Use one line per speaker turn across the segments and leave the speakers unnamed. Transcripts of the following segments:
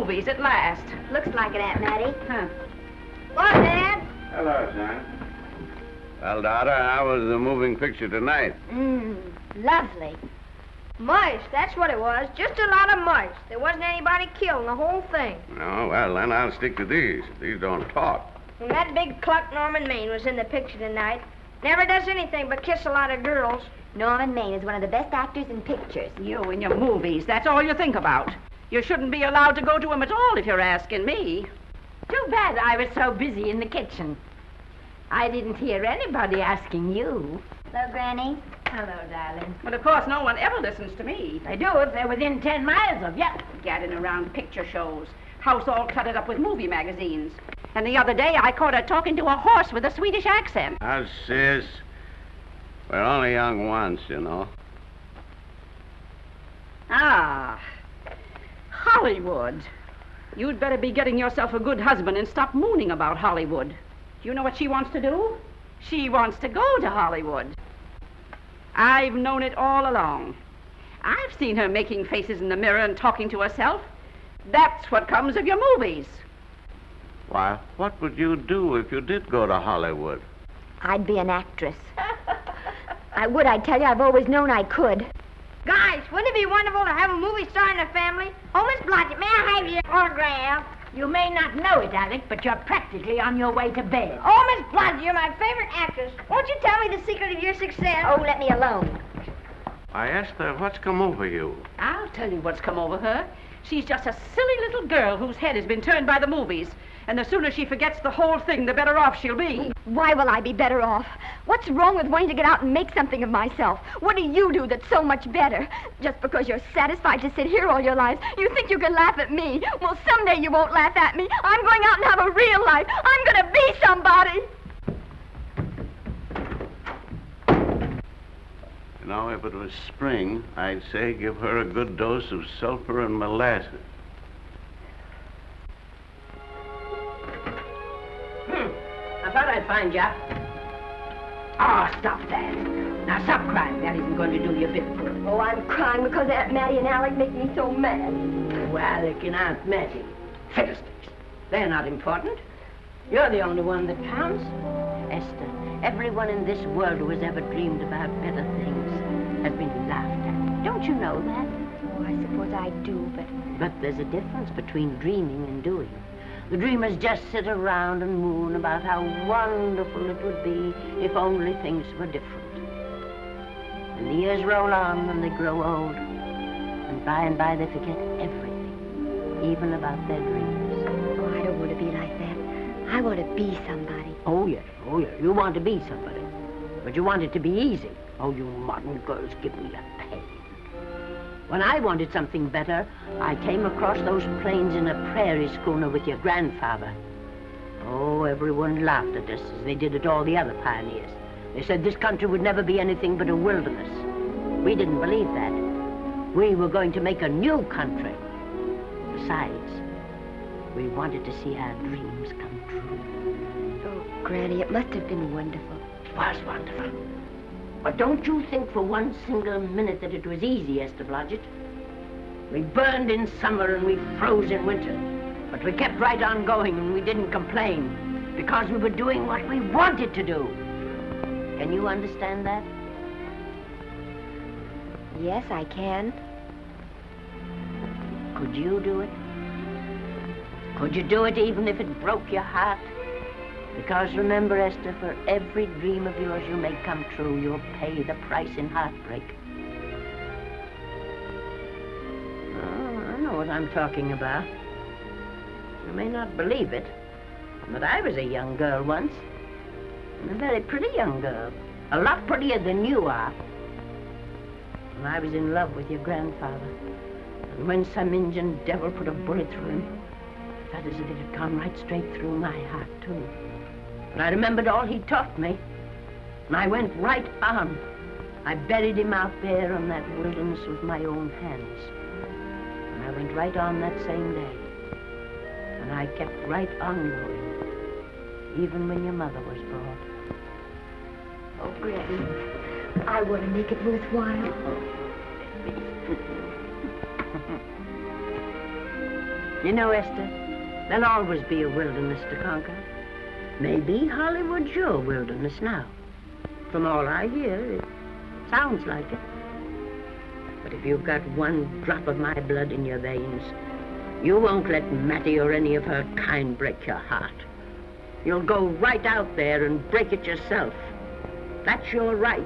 movies at last.
Looks like it, Aunt Mattie.
Huh.
What, Dad?
Hello, son. Well, daughter, how was the moving picture tonight?
Lovely.
Mice, that's what it was. Just a lot of mice. There wasn't anybody killed in the whole thing.
No, well, then I'll stick to these. These don't talk.
And that big cluck Norman Maine was in the picture tonight. Never does anything but kiss a lot of girls.
Norman Maine is one of the best actors in pictures.
You and your movies, that's all you think about. You shouldn't be allowed to go to him at all if you're asking me.
Too bad I was so busy in the kitchen. I didn't hear anybody asking you.
Hello, Granny.
Hello, darling.
But of course, no one ever listens to me.
They do if they're within 10 miles of you.
Gadding around picture shows. House all cluttered up with movie magazines. And the other day, I caught her talking to a horse with a Swedish accent.
Now, sis, we're only young once, you know.
Ah, Hollywood. You'd better be getting yourself a good husband and stop mooning about Hollywood. Do you know what she wants to do? She wants to go to Hollywood. I've known it all along. I've seen her making faces in the mirror and talking to herself. That's what comes of your movies.
Why, what would you do if you did go to Hollywood?
I'd be an actress. I would, I tell you. I've always known I could.
Guys, wouldn't it be wonderful to have a movie star in the family? Oh, Miss Blodgett, may I have your autograph?
You may not know it, Alec, but you're practically on your way to bed.
Oh, Miss Blodgett, you're my favorite actress. Won't you tell me the secret of your success?
Oh, let me alone.
I asked her, what's come over you?
I'll tell you what's come over her. She's just a silly little girl whose head has been turned by the movies. And the sooner she forgets the whole thing, the better off she'll be.
Why will I be better off? What's wrong with wanting to get out and make something of myself? What do you do that's so much better? Just because you're satisfied to sit here all your lives, you think you can laugh at me. Well, someday you won't laugh at me. I'm going out and have a real life. I'm going to be somebody.
You know, if it was spring, I'd say give her a good dose of sulfur and molasses.
I thought I'd find ya. Oh, stop that. Now, stop crying. That isn't going to do you a bit of good.
Oh, I'm crying because Aunt Mattie and Alec make me so mad.
Oh, Alec and Aunt Mattie.
Fiddlesticks. They're not important. You're the only one that counts.
Esther, everyone in this world who has ever dreamed about better things has been laughed at. Don't you know that?
Oh, I suppose I do,
But there's a difference between dreaming and doing. The dreamers just sit around and moon about how wonderful it would be if only things were different. And the years roll on and they grow old. And by they forget everything, even about their dreams.
Oh, I don't want to be like that. I want to be somebody.
Oh, yeah. You want to be somebody. But you want it to be easy. Oh, you modern girls give me a pain. When I wanted something better, I came across those plains in a prairie schooner with your grandfather. Oh, everyone laughed at us as they did at all the other pioneers. They said this country would never be anything but a wilderness. We didn't believe that. We were going to make a new country. Besides, we wanted to see our dreams come true.
Oh, Granny, it must have been wonderful.
It was wonderful. But don't you think for one single minute that it was easy, Esther Blodgett. We burned in summer and we froze in winter. But we kept right on going and we didn't complain because we were doing what we wanted to do. Can you understand that?
Yes, I can.
Could you do it? Could you do it even if it broke your heart? Because remember, Esther, for every dream of yours you make come true, you'll pay the price in heartbreak. Oh, I know what I'm talking about. You may not believe it, but I was a young girl once. And a very pretty young girl. A lot prettier than you are. And I was in love with your grandfather. And when some Indian devil put a bullet through him, I felt as if it had gone right straight through my heart, too. And I remembered all he taught me. And I went right on. I buried him out there in that wilderness with my own hands. And I went right on that same day. And I kept right on going, even when your mother was born.
Oh, Granny, I want to make it worthwhile.
You know, Esther, there'll always be a wilderness to conquer. Maybe Hollywood's your wilderness now. From all I hear, it sounds like it. But if you've got one drop of my blood in your veins, you won't let Mattie or any of her kind break your heart. You'll go right out there and break it yourself. That's your right.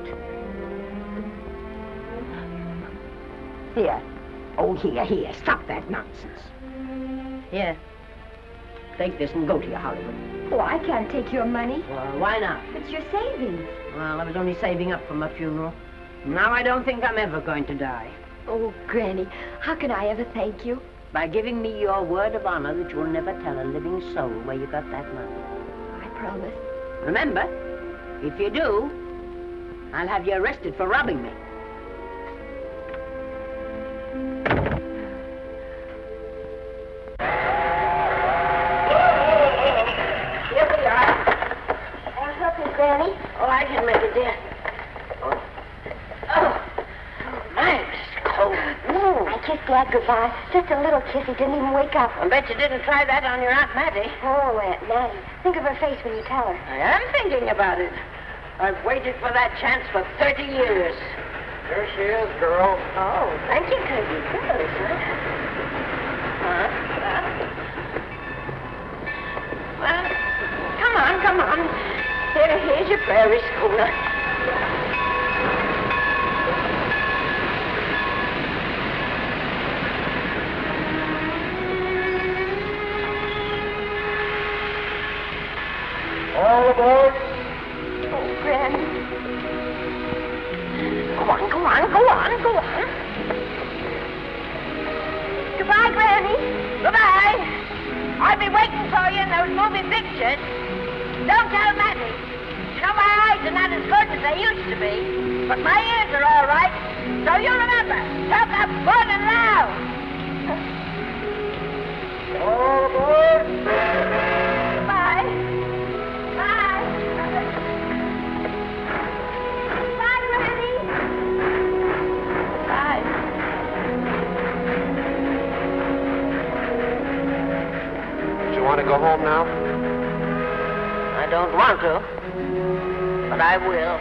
Here. Oh, here. Stop that nonsense. Here. Take this and go to your Hollywood.
Oh, I can't take your money.
Well, why not?
It's your savings.
Well, I was only saving up for my funeral. Now I don't think I'm ever going to die.
Oh, Granny, how can I ever thank you?
By giving me your word of honor that you'll never tell a living soul where you got that money.
I promise.
Remember, if you do, I'll have you arrested for robbing me. Here we are.
I'll help you, Granny.
Oh, I can make it, dear. Oh, nice. Cold.
I kissed Dad goodbye. Just a little kiss. He didn't even wake up.
I bet you didn't try that on your Aunt Mattie.
Oh, Aunt Mattie. Think of her face when you tell her.
I am thinking about it. I've waited for that chance for 30 years.
Here she is, girl.
Oh, thank you, Kirby. Good, Well, come on. Here's your prairie schooner.
All aboard.
Oh, Granny.
Go on.
Goodbye, Granny.
Goodbye. I'll be waiting for you in those movie pictures. Don't tell Mattie. You know, my eyes are not as good as they used to be, but my ears are all right. So you remember, talk up good and loud.
All aboard.
Bye. Bye. Bye, Granny.
Bye.
You want to go home now?
I don't want to, but I will.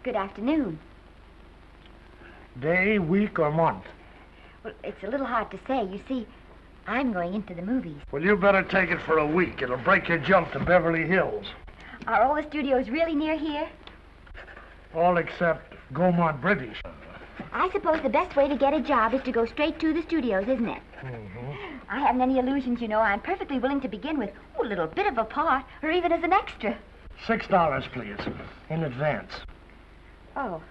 Good afternoon.
Day, week, or month?
Well, it's a little hard to say. You see, I'm going into the movies.
Well, you better take it for a week. It'll break your jump to Beverly Hills.
Are all the studios really near here?
All except Gaumont British.
I suppose the best way to get a job is to go straight to the studios, isn't it?
Mm-hmm.
I haven't any illusions, you know. I'm perfectly willing to begin with a little bit of a part, or even as an extra.
$6, please, in advance.
Oh.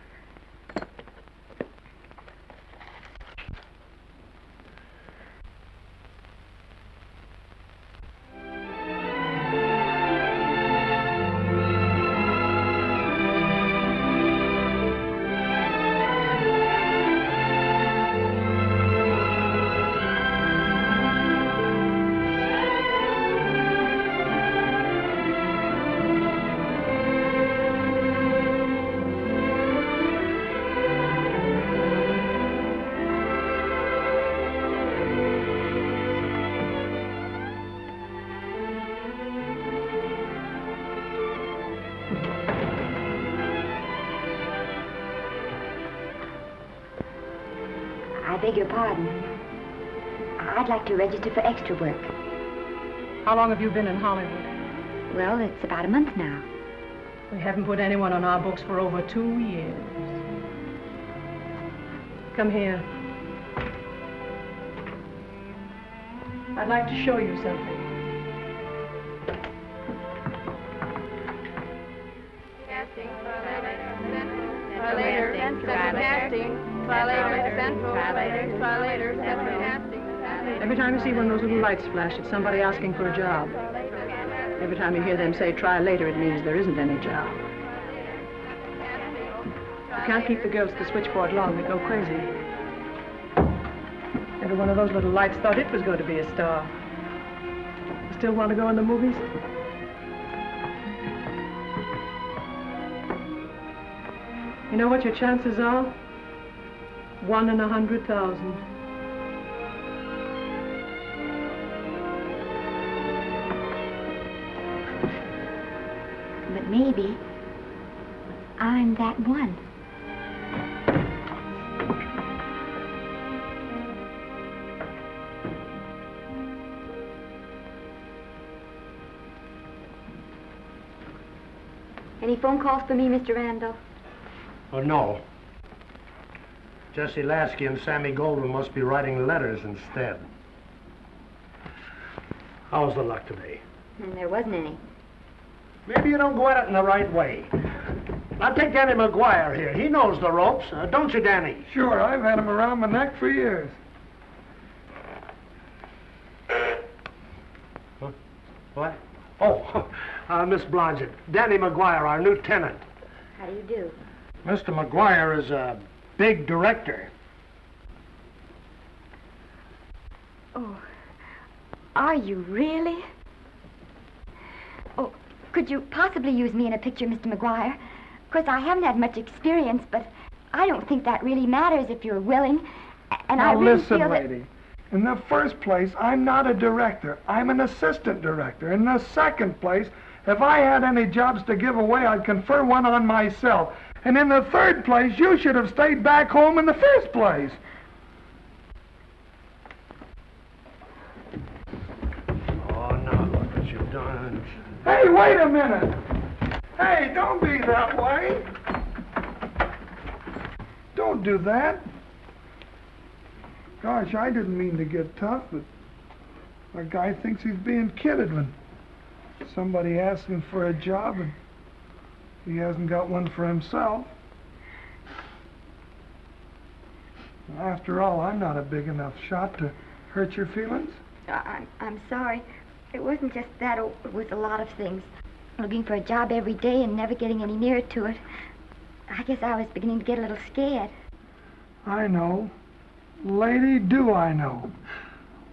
I beg your pardon. I'd like to register for extra work.
How long have you been in Hollywood?
Well, it's about a month now.
We haven't put anyone on our books for over 2 years. Come here. I'd like to show you something.
Casting, try later, casting, try later, central, try later, central, casting.
Every time you see one of those little lights flash, it's somebody asking for a job. Every time you hear them say, try later, it means there isn't any job. You can't keep the girls at the switchboard long. They go crazy. Every one of those little lights thought it was going to be a star. You still want to go in the movies? You know what your chances are? 1 in 100,000.
But maybe I'm that one. Any phone calls for me, Mr. Randall?
Oh, no. Jesse Lasky and Sammy Goldwyn must be writing letters instead. How's the luck today?
There wasn't any.
Maybe you don't go at it in the right way. Now take Danny McGuire here. He knows the ropes. Don't you, Danny?
Sure, I've had him around my neck for years.
Huh? What? Oh, Miss Blodgett. Danny McGuire, our new tenant.
How do you do?
Mr. McGuire is a big director.
Oh, are you really? Oh, could you possibly use me in a picture, Mr. McGuire? Of course, I haven't had much experience, but I don't think that really matters if you're willing. And I
Now
really
listen,
feel
lady. In the first place, I'm not a director. I'm an assistant director. In the second place, if I had any jobs to give away, I'd confer one on myself. And in the third place, you should have stayed back home in the first place.
Oh, now look what you've done.
Hey, wait a minute. Hey, don't be that way. Don't do that. Gosh, I didn't mean to get tough, but a guy thinks he's being kidded when somebody asks him for a job and he hasn't got one for himself. After all, I'm not a big enough shot to hurt your feelings.
I'm sorry. It wasn't just that. It was a lot of things. Looking for a job every day and never getting any nearer to it. I guess I was beginning to get a little scared.
I know. Lady, do I know.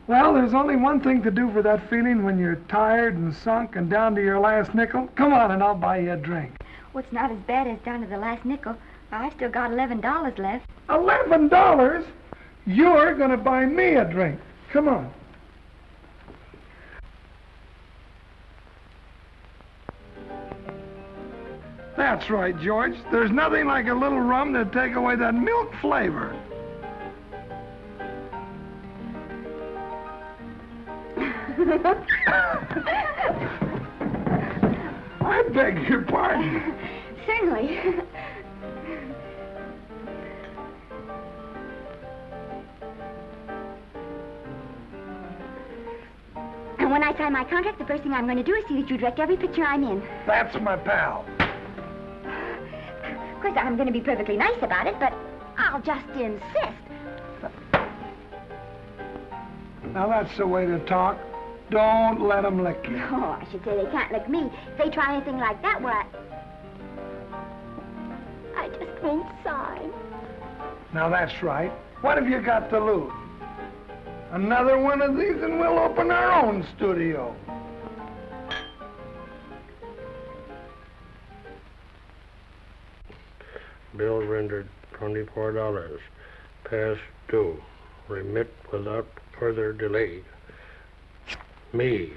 Well, there's only one thing to do for that feeling when you're tired and sunk and down to your last nickel. Come on and I'll buy you a drink.
Well, it's not as bad as down to the last nickel. I've still got $11 left.
$11? You're going to buy me a drink. Come on. That's right, George. There's nothing like a little rum to take away that milk flavor. I beg your pardon.
Certainly. And when I sign my contract, the first thing I'm going to do is see that you direct every picture I'm in.
That's my pal.
Of course, I'm going to be perfectly nice about it, but I'll just insist.
Now, that's the way to talk. Don't let them lick you.
No, I should say they can't lick me. If they try anything like that, well, I just won't sign.
Now, that's right. What have you got to lose? Another one of these and we'll open our own studio.
Bill rendered $24. Past due. Remit without further delay. Me.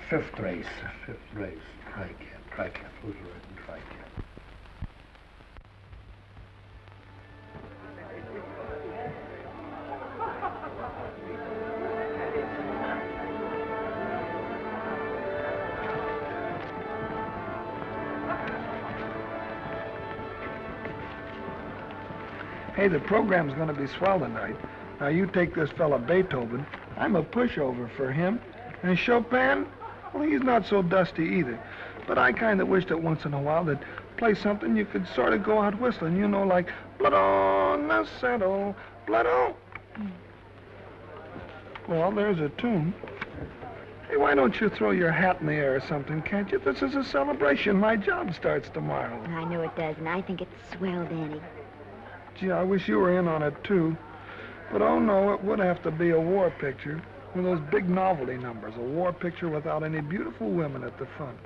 Fifth race. Tri-cap. Who's riding tri-cap?
Hey, the program's going to be swell tonight. Now, you take this fella Beethoven. I'm a pushover for him. And Chopin, well, he's not so dusty either. But I kind of wish that once in a while they'd play something you could sort of go out whistling, you know, like Blood on the Saddle, Blood on. Well, there's a tune. Hey, why don't you throw your hat in the air or something, can't you? This is a celebration. My job starts tomorrow.
I know it does, and I think it's swell, Danny.
Gee, I wish you were in on it, too. But, oh, no, it would have to be a war picture. One of those big novelty numbers, a war picture without any beautiful women at the front.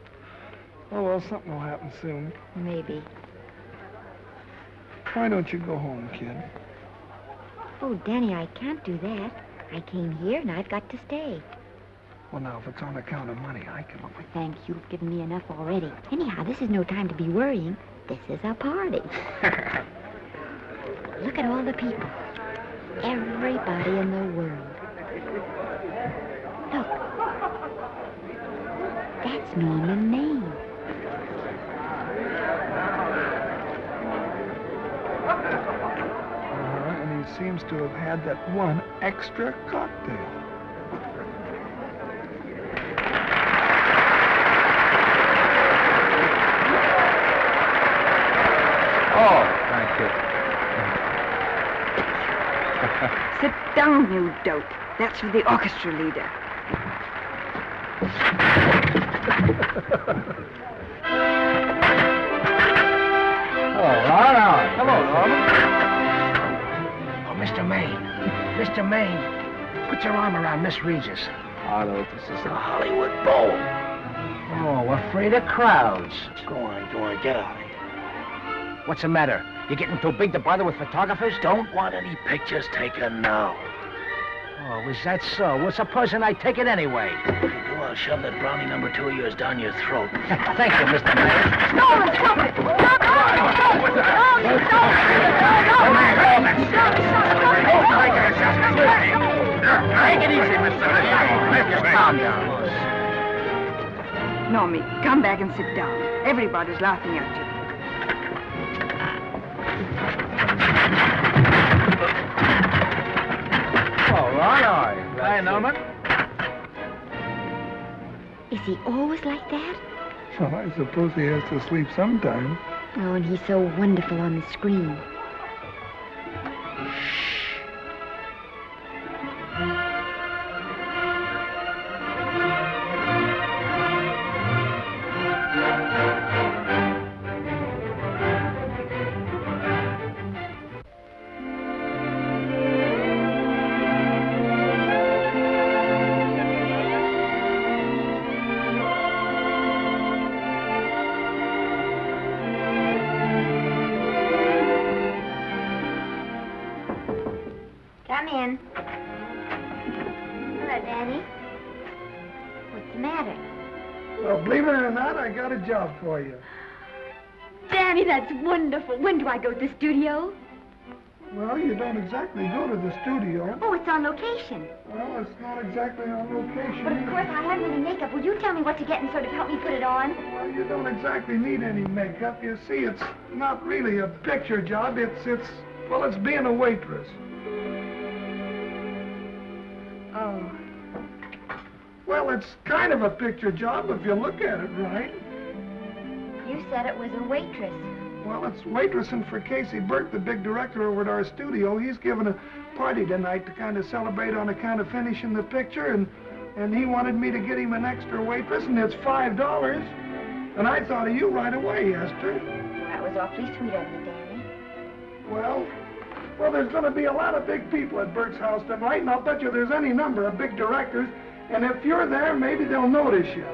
Oh, well, something will happen soon.
Maybe.
Why don't you go home, kid?
Oh, Danny, I can't do that. I came here, and I've got to stay.
Well, now, if it's on account of money, I can...
Oh, thanks. You've given me enough already. Anyhow, this is no time to be worrying. This is a party. Look at all the people. Everybody in the world. Look. That's Norman Maine.
And he seems to have had that one extra cocktail.
Oh, thank you.
Sit down, you dope. That's for the orchestra leader.
Hello, Norman.
Oh, Mr. Mr. Maine, put your arm around Miss Regis.
Arlo, this is a Hollywood bowl.
Oh, afraid of crowds.
Go on, get out of here.
What's the matter? You getting too big to bother with photographers?
Don't want any pictures taken now.
Oh, is that so? Well, supposing I take it anyway.
If you do, I'll shove that brownie number 2 of yours down your throat.
Thank you, Mr. Mayor.
Stop it! Stop it! Stop it!
Take it easy, Mr. Just calm down.
Normie, come back and sit down. Everybody's laughing at you.
All right. Hi, Norman.
Is he always like that?
Well, I suppose he has to sleep sometime.
Oh, and he's so wonderful on the screen. Come in. Danny, what's the matter?
Well, believe it or not, I got a job for you.
Danny, that's wonderful. When do I go to the studio?
Well, you don't exactly go to the studio.
Oh, it's on location.
Well, it's not exactly on location.
But of course, I haven't any makeup. Will you tell me what to get and sort of help me put it on?
Well, you don't exactly need any makeup. You see, it's not really a picture job. It's being a waitress.
Oh.
Well, it's kind of a picture job if you look at it right.
You said it was a waitress.
Well, it's waitressing for Casey Burke, the big director over at our studio. He's giving a party tonight to kind of celebrate on account of finishing the picture, and he wanted me to get him an extra waitress, and it's $5. And I thought of you right away, Esther.
That was awfully sweet of you, Danny.
Well, there's going to be a lot of big people at Burke's house tonight, and I'll bet you there's any number of big directors, and if you're there, maybe they'll notice you.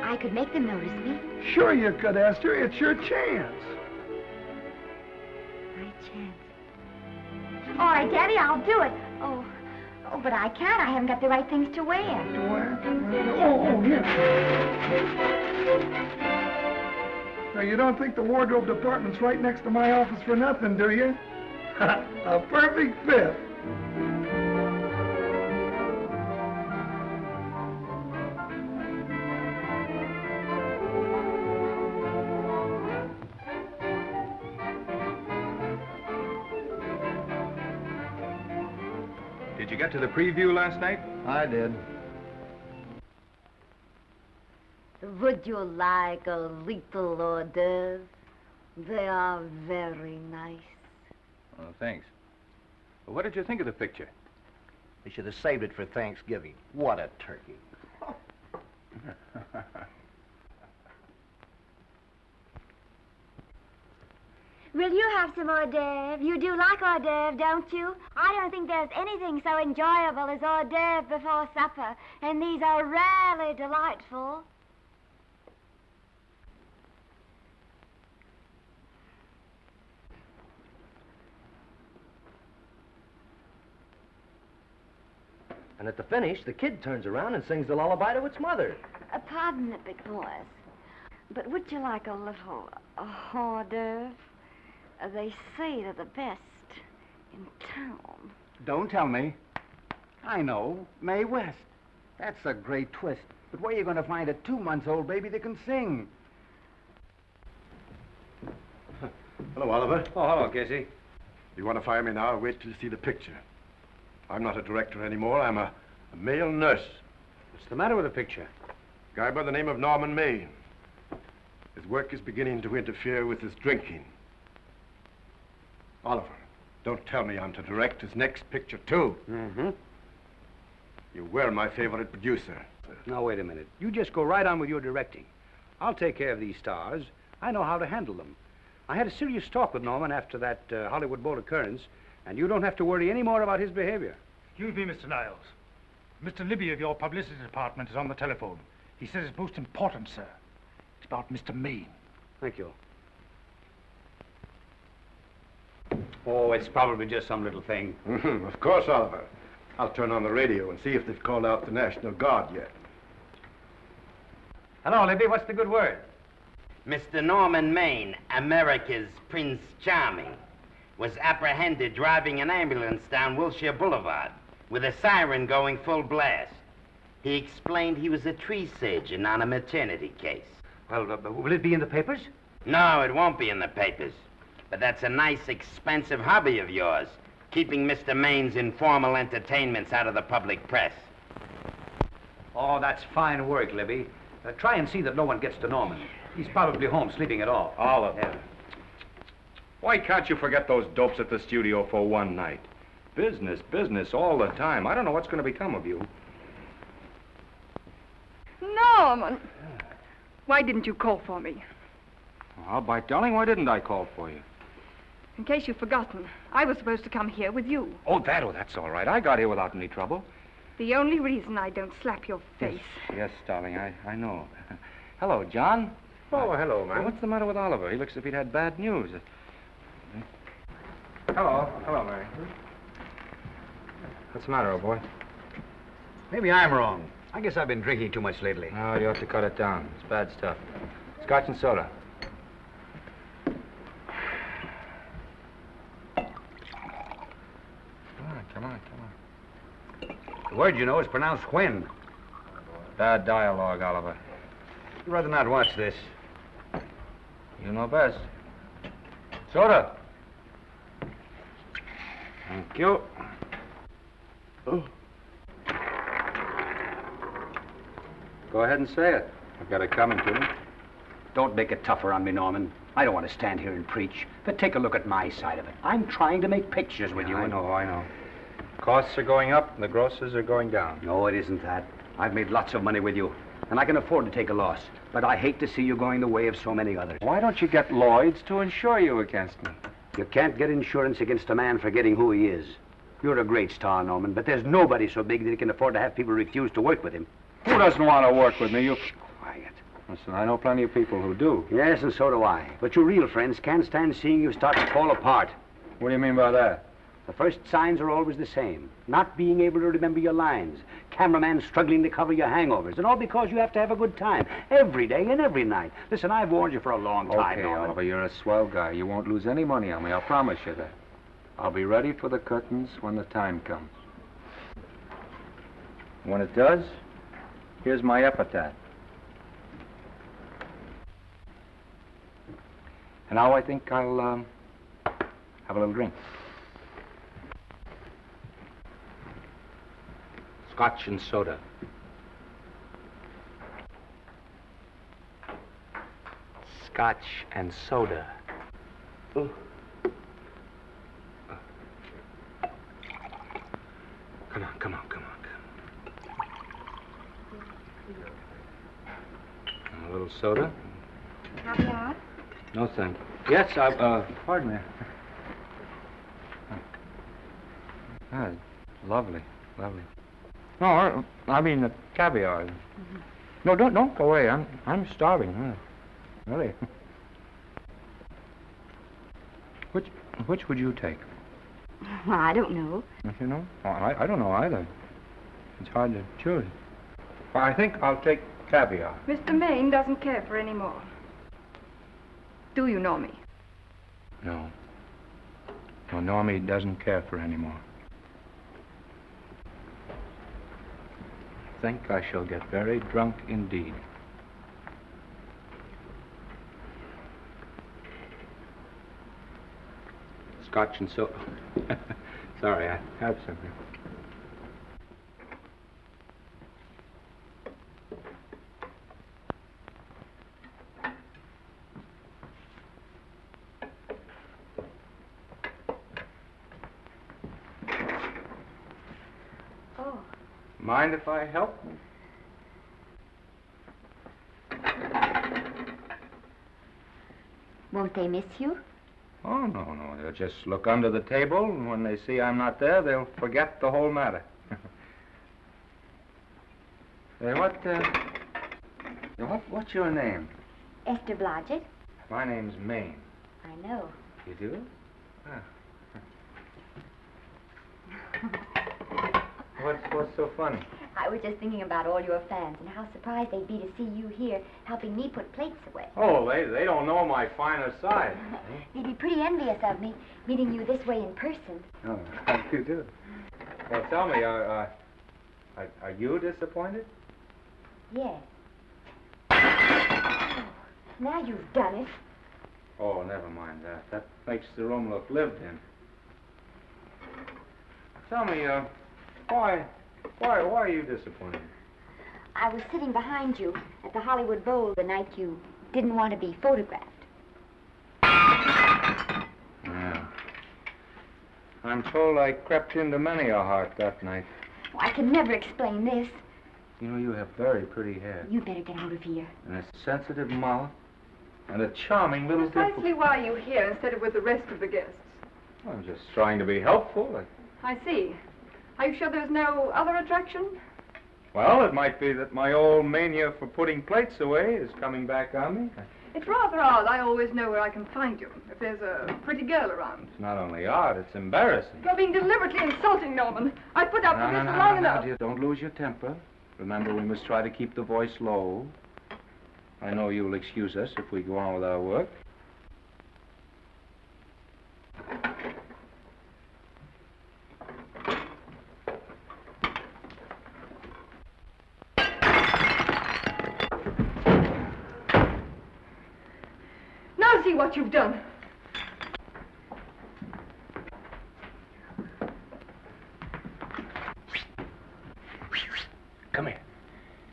I could make them notice me.
Sure you could, Esther. It's your chance.
My chance. All right, Daddy, I'll do it. Oh, but I can't. I haven't got the right things to wear.
To wear? Oh, here. Now, you don't think the wardrobe department's right next to my office for nothing, do you? A perfect fit.
Did you get to the preview last night?
I did.
Would you like a little hors d'oeuvre? They are very nice.
Oh, thanks. Well, what did you think of the picture?
They should have saved it for Thanksgiving. What a turkey.
Will you have some hors d'oeuvre? You do like hors d'oeuvre, don't you? I don't think there's anything so enjoyable as hors d'oeuvre before supper, and these are rarely delightful.
And at the finish, the kid turns around and sings the lullaby to its mother.
Pardon the big boys, but would you like a little hors d'oeuvre? They say they're the best in town.
Don't tell me. I know. Mae West. That's a great twist. But where are you going to find a 2-month-old baby that can sing?
Hello, Oliver.
Oh, hello, Casey.
You want to fire me now or wait till you see the picture? I'm not a director anymore. I'm a male nurse.
What's the matter with the picture?
A guy by the name of Norman Maine. His work is beginning to interfere with his drinking. Oliver, don't tell me I'm to direct his next picture, too.
Mm-hmm.
You were my favorite producer.
Now, wait a minute. You just go right on with your directing. I'll take care of these stars. I know how to handle them. I had a serious talk with Norman after that Hollywood boat occurrence, and you don't have to worry any more about his behavior.
Excuse me, Mr. Niles. Mr. Libby of your publicity department is on the telephone. He says it's most important, sir. It's about Mr. Maine.
Thank you. Oh, it's probably just some little thing.
Of course, Oliver. I'll turn on the radio and see if they've called out the National Guard yet.
Hello, Libby. What's the good word?
Mr. Norman Maine, America's Prince Charming, was apprehended driving an ambulance down Wilshire Boulevard with a siren going full blast. He explained he was a tree surgeon on a maternity case.
Well, will it be in the papers?
No, it won't be in the papers. But that's a nice, expensive hobby of yours, keeping Mr. Maine's informal entertainments out of the public press.
Oh, that's fine work, Libby. Try and see that no one gets to Norman. He's probably home sleeping it off.
Oliver.
Yeah.
Why can't you forget those dopes at the studio for one night? Business, business all the time. I don't know what's going to become of you.
Norman! Why didn't you call for me?
Well, by darling, why didn't I call for you?
In case you've forgotten, I was supposed to come here with you.
Oh, that's all right. I got here without any trouble.
The only reason I don't slap your face.
Yes, darling, I know. Hello, John.
Oh, hello, man.
Well, what's the matter with Oliver? He looks as if he'd had bad news.
Hello, Mary. What's the matter, old boy? Maybe I'm wrong. I guess I've been drinking too much lately.
Oh, you ought to cut it down. It's bad stuff. Scotch and soda. Come on.
The word, you know, is pronounced when.
Bad dialogue, Oliver.
I'd rather not watch this.
You know best. Soda. Thank you.
Oh.
Go ahead and say it. I've got it coming to me.
Don't make it tougher on me, Norman. I don't want to stand here and preach, but take a look at my side of it. I'm trying to make pictures with you.
I know. Costs are going up and the grosses are going down.
No, it isn't that. I've made lots of money with you, and I can afford to take a loss. But I hate to see you going the way of so many others.
Why don't you get Lloyd's to insure you against me?
You can't get insurance against a man forgetting who he is. You're a great star, Norman, but there's nobody so big that he can afford to have people refuse to work with him.
Who doesn't want to work with me? You...
Quiet.
Listen, I know plenty of people who do.
Yes, and so do I. But your real friends can't stand seeing you start to fall apart.
What do you mean by that?
The first signs are always the same. Not being able to remember your lines. Cameraman struggling to cover your hangovers. And all because you have to have a good time. Every day and every night. Listen, I've warned you for a long time,
Okay,
Norman.
Oliver, you're a swell guy. You won't lose any money on me. I'll promise you that. I'll be ready for the curtains when the time comes. When it does, here's my epitaph. And now I think I'll have a little drink.
Scotch and soda. Scotch and soda. Ooh. Come on.
A little soda?
Caviar?
No, thank you. Yes, pardon me. Ah, lovely. No, I mean the caviar. Mm-hmm. No, don't go away. I'm starving. Really. Which would you take?
Well, I don't know.
Don't you know? Oh, I don't know either. It's hard to choose. Well, I think I'll take caviar.
Mr. Maine doesn't care for any more. Do you know me?
No. No, Normie doesn't care for any more. I think I shall get very drunk indeed. Scotch and soda. Sorry, I have something.
Oh.
Mind if I help?
Won't they miss you?
Oh, no. They'll just look under the table, and when they see I'm not there, they'll forget the whole matter. Hey, what's your name?
Esther Blodgett.
My name's Maine.
I know.
You do? What's so funny?
I was just thinking about all your fans and how surprised they'd be to see you here helping me put plates away.
Oh, they don't know my finer side.
They'd be pretty envious of me, meeting you this way in person.
Oh, how do you do? Well, tell me, are you disappointed?
Yes. Oh, now you've done it.
Oh, never mind that. That makes the room look lived in. Tell me, why are you disappointed?
I was sitting behind you at the Hollywood Bowl the night you didn't want to be photographed.
Yeah. I'm told I crept into many a heart that night.
Oh, I can never explain this.
You know, you have very pretty hair.
You better get out of here.
And a sensitive mouth. And a charming little dimple.
Precisely why are you here instead of with the rest of the guests?
I'm just trying to be helpful.
I see. Are you sure there's no other attraction?
Well, it might be that my old mania for putting plates away is coming back on me.
It's rather odd. I always know where I can find you if there's a pretty girl around.
It's not only odd, it's embarrassing.
You're being deliberately insulting, Norman. I put up with this for long enough.
Dear, don't lose your temper. Remember, we must try to keep the voice low. I know you'll excuse us if we go on with our work.
Now see what you've done.
Come here.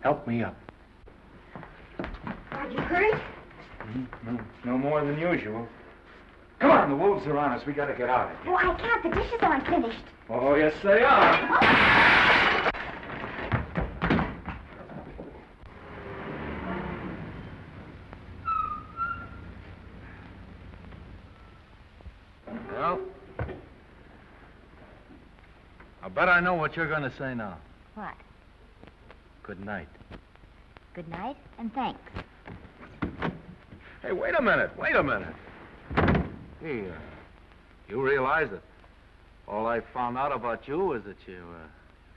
Help me up.
Are you hurt?
No more than usual. Come on, the wolves are on us. We gotta get out of here.
Oh, I can't. The dishes aren't finished.
Oh, yes, they are.
Well, I bet I know what you're going to say now.
What?
Good night.
Good night, and thanks.
Hey, wait a minute. Hey, you realize that all I found out about you is that you're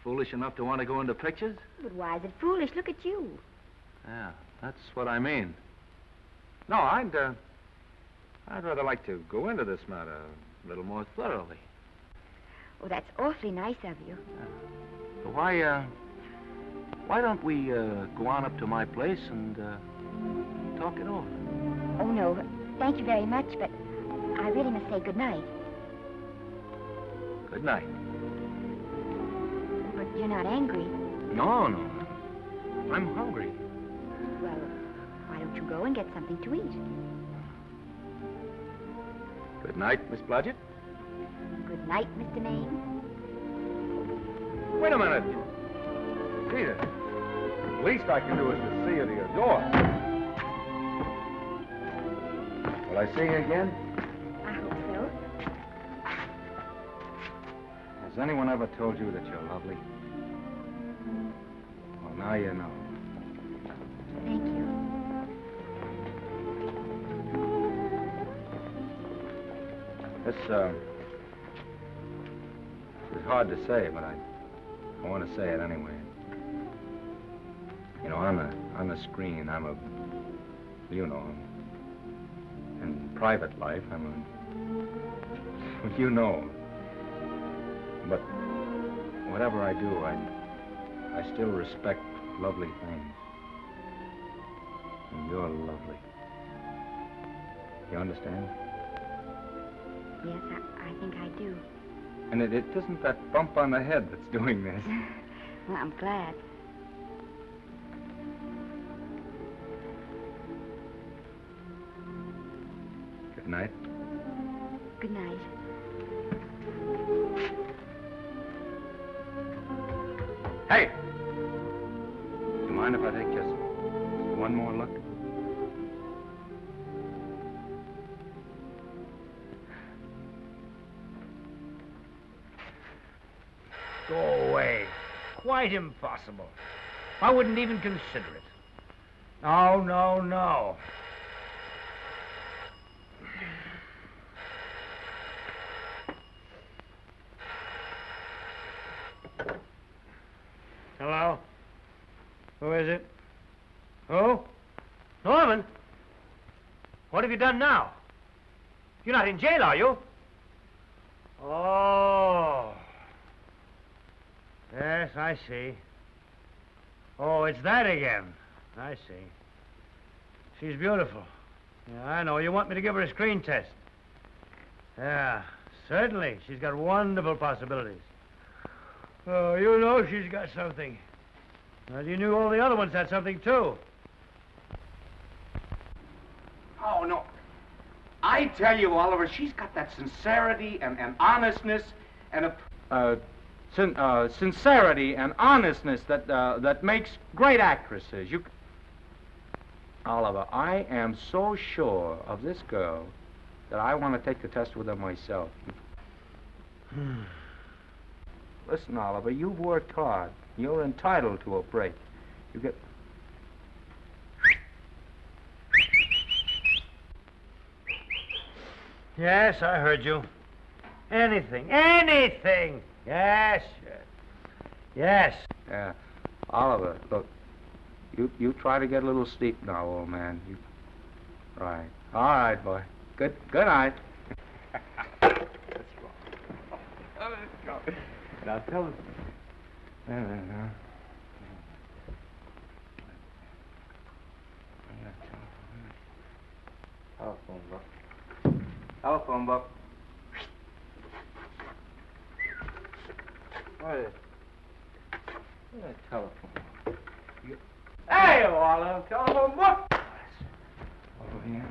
foolish enough to want to go into pictures?
But why is it foolish? Look at you.
Yeah, that's what I mean. No, I'd rather like to go into this matter a little more thoroughly.
Oh, that's awfully nice of you.
So why don't we go on up to my place and talk it over?
Oh, no. Thank you very much, but I really must say good night.
Good night.
But you're not angry.
No. I'm hungry.
Well, why don't you go and get something to eat?
Good night, Miss Blodgett.
Good night, Mr. Maine.
Wait a minute. Peter, the least I can do is to see you to your door. Will I see you again?
I hope so.
Has anyone ever told you that you're lovely? Well, now you know.
Thank you.
This is hard to say, but I want to say it anyway. You know, on the screen, in private life, you know. But whatever I do, I still respect lovely things. And you're lovely. You understand?
Yes, I think I do.
And it isn't that bump on the head that's doing this.
Well, I'm glad.
Good night.
Good night.
Hey! Do you mind if I take just one more look?
Go away. Quite impossible. I wouldn't even consider it. No. Hello? Who is it? Who? Norman? What have you done now? You're not in jail, are you? Oh. Yes, I see. Oh, it's that again. I see. She's beautiful. Yeah, I know. You want me to give her a screen test? Yeah, certainly. She's got wonderful possibilities. Oh, you know she's got something. Well, you knew all the other ones had something, too.
Oh, no. I tell you, Oliver, she's got that sincerity and honestness and a...
sincerity and honestness that makes great actresses. Oliver, I am so sure of this girl that I want to take the test with her myself. Listen, Oliver, you've worked hard. You're entitled to a break. You get...
Yes, I heard you. Anything. Yes, yes.
Yes. Oliver, look, you try to get a little sleep now, old man. Right. All right, boy. Good night.
Let's go. Now tell us. Telephone book. What is that telephone book? Hey, Olive, telephone book. Over here.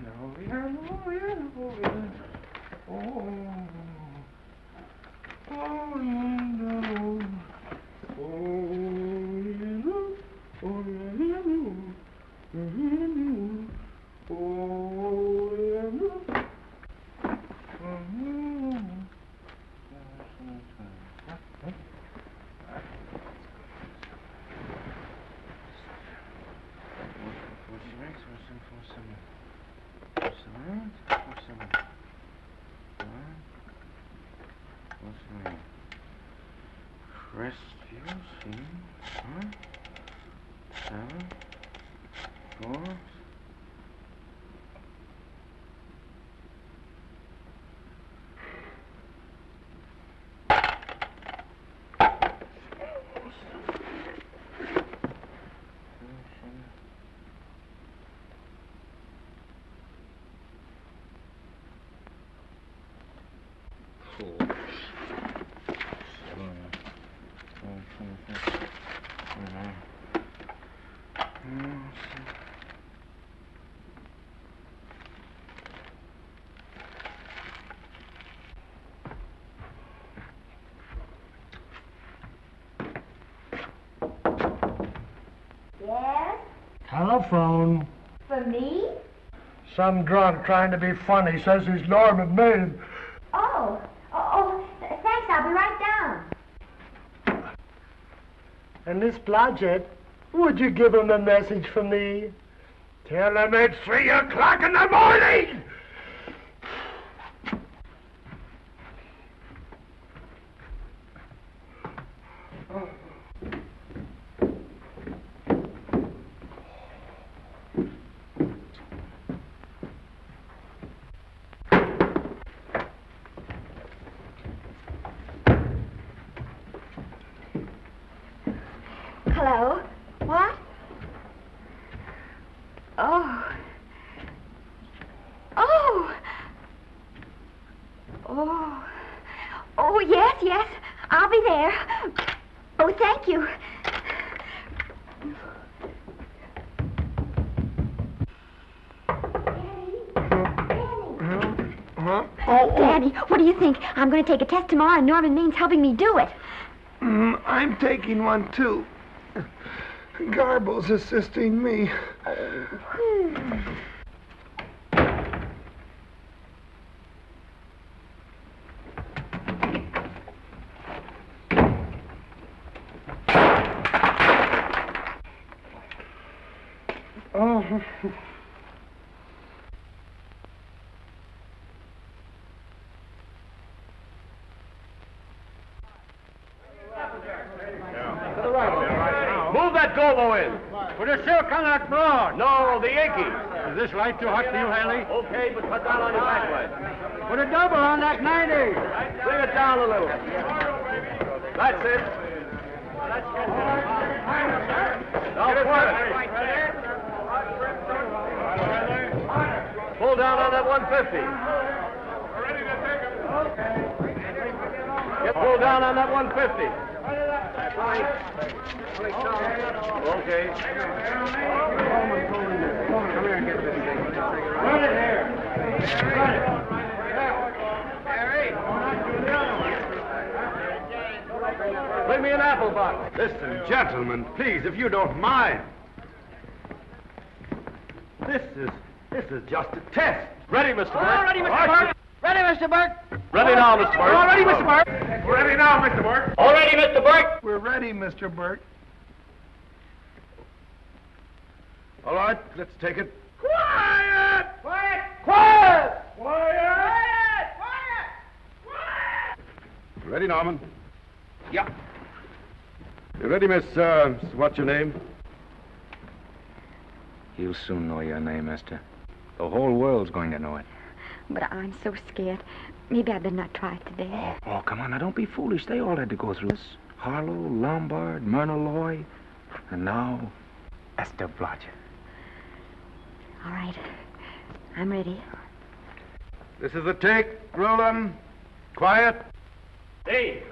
Yes?
Telephone.
For me?
Some drunk trying to be funny says he's Norman Maine.
Oh, thanks. I'll be right down.
And Miss Blodgett, would you give him a message for me? Tell him it's 3 o'clock in the morning!
Hello? What? Oh, yes. I'll be there. Oh, thank you. Daddy, what do you think? I'm going to take a test tomorrow, and Norman Main's helping me do it.
I'm taking one, too. Garble's assisting me.
Move that gobo in. Put a silk on that broad. No, the Yankee. Is this light too hot for you, Haley? Okay, but cut down on your backlight. Put a double on that 90. Bring it down a little. That's it. Now pull it. Pull down on that 150. Get pulled down on that 150. Okay. Come here and get this thing. Run it here. Run it. Bring me an apple box.
Listen, gentlemen, please, if you don't mind. This is just a test.
Ready, Mr. Burke?
All ready, Mr. Burke.
Ready, Mr. Burke? Ready now, Mr. Burke. All ready, Mr. Burke?
Ready now, Mr. Burke.
All ready, Mr. Burke?
We're ready, Mr. Burke.
All right, let's take it.
Quiet! Quiet! Quiet! Quiet!
Ready, Norman?
Yeah.
You ready, Miss, what's your name?
You'll soon know your name, Esther. The whole world's going to know it.
But I'm so scared. Maybe I better not try it today.
Oh, come on, now don't be foolish. They all had to go through this. Harlow, Lombard, Myrna Loy, and now Esther Blodgett.
All right. I'm ready.
This is the take. Roll 'em. Quiet.
Hey!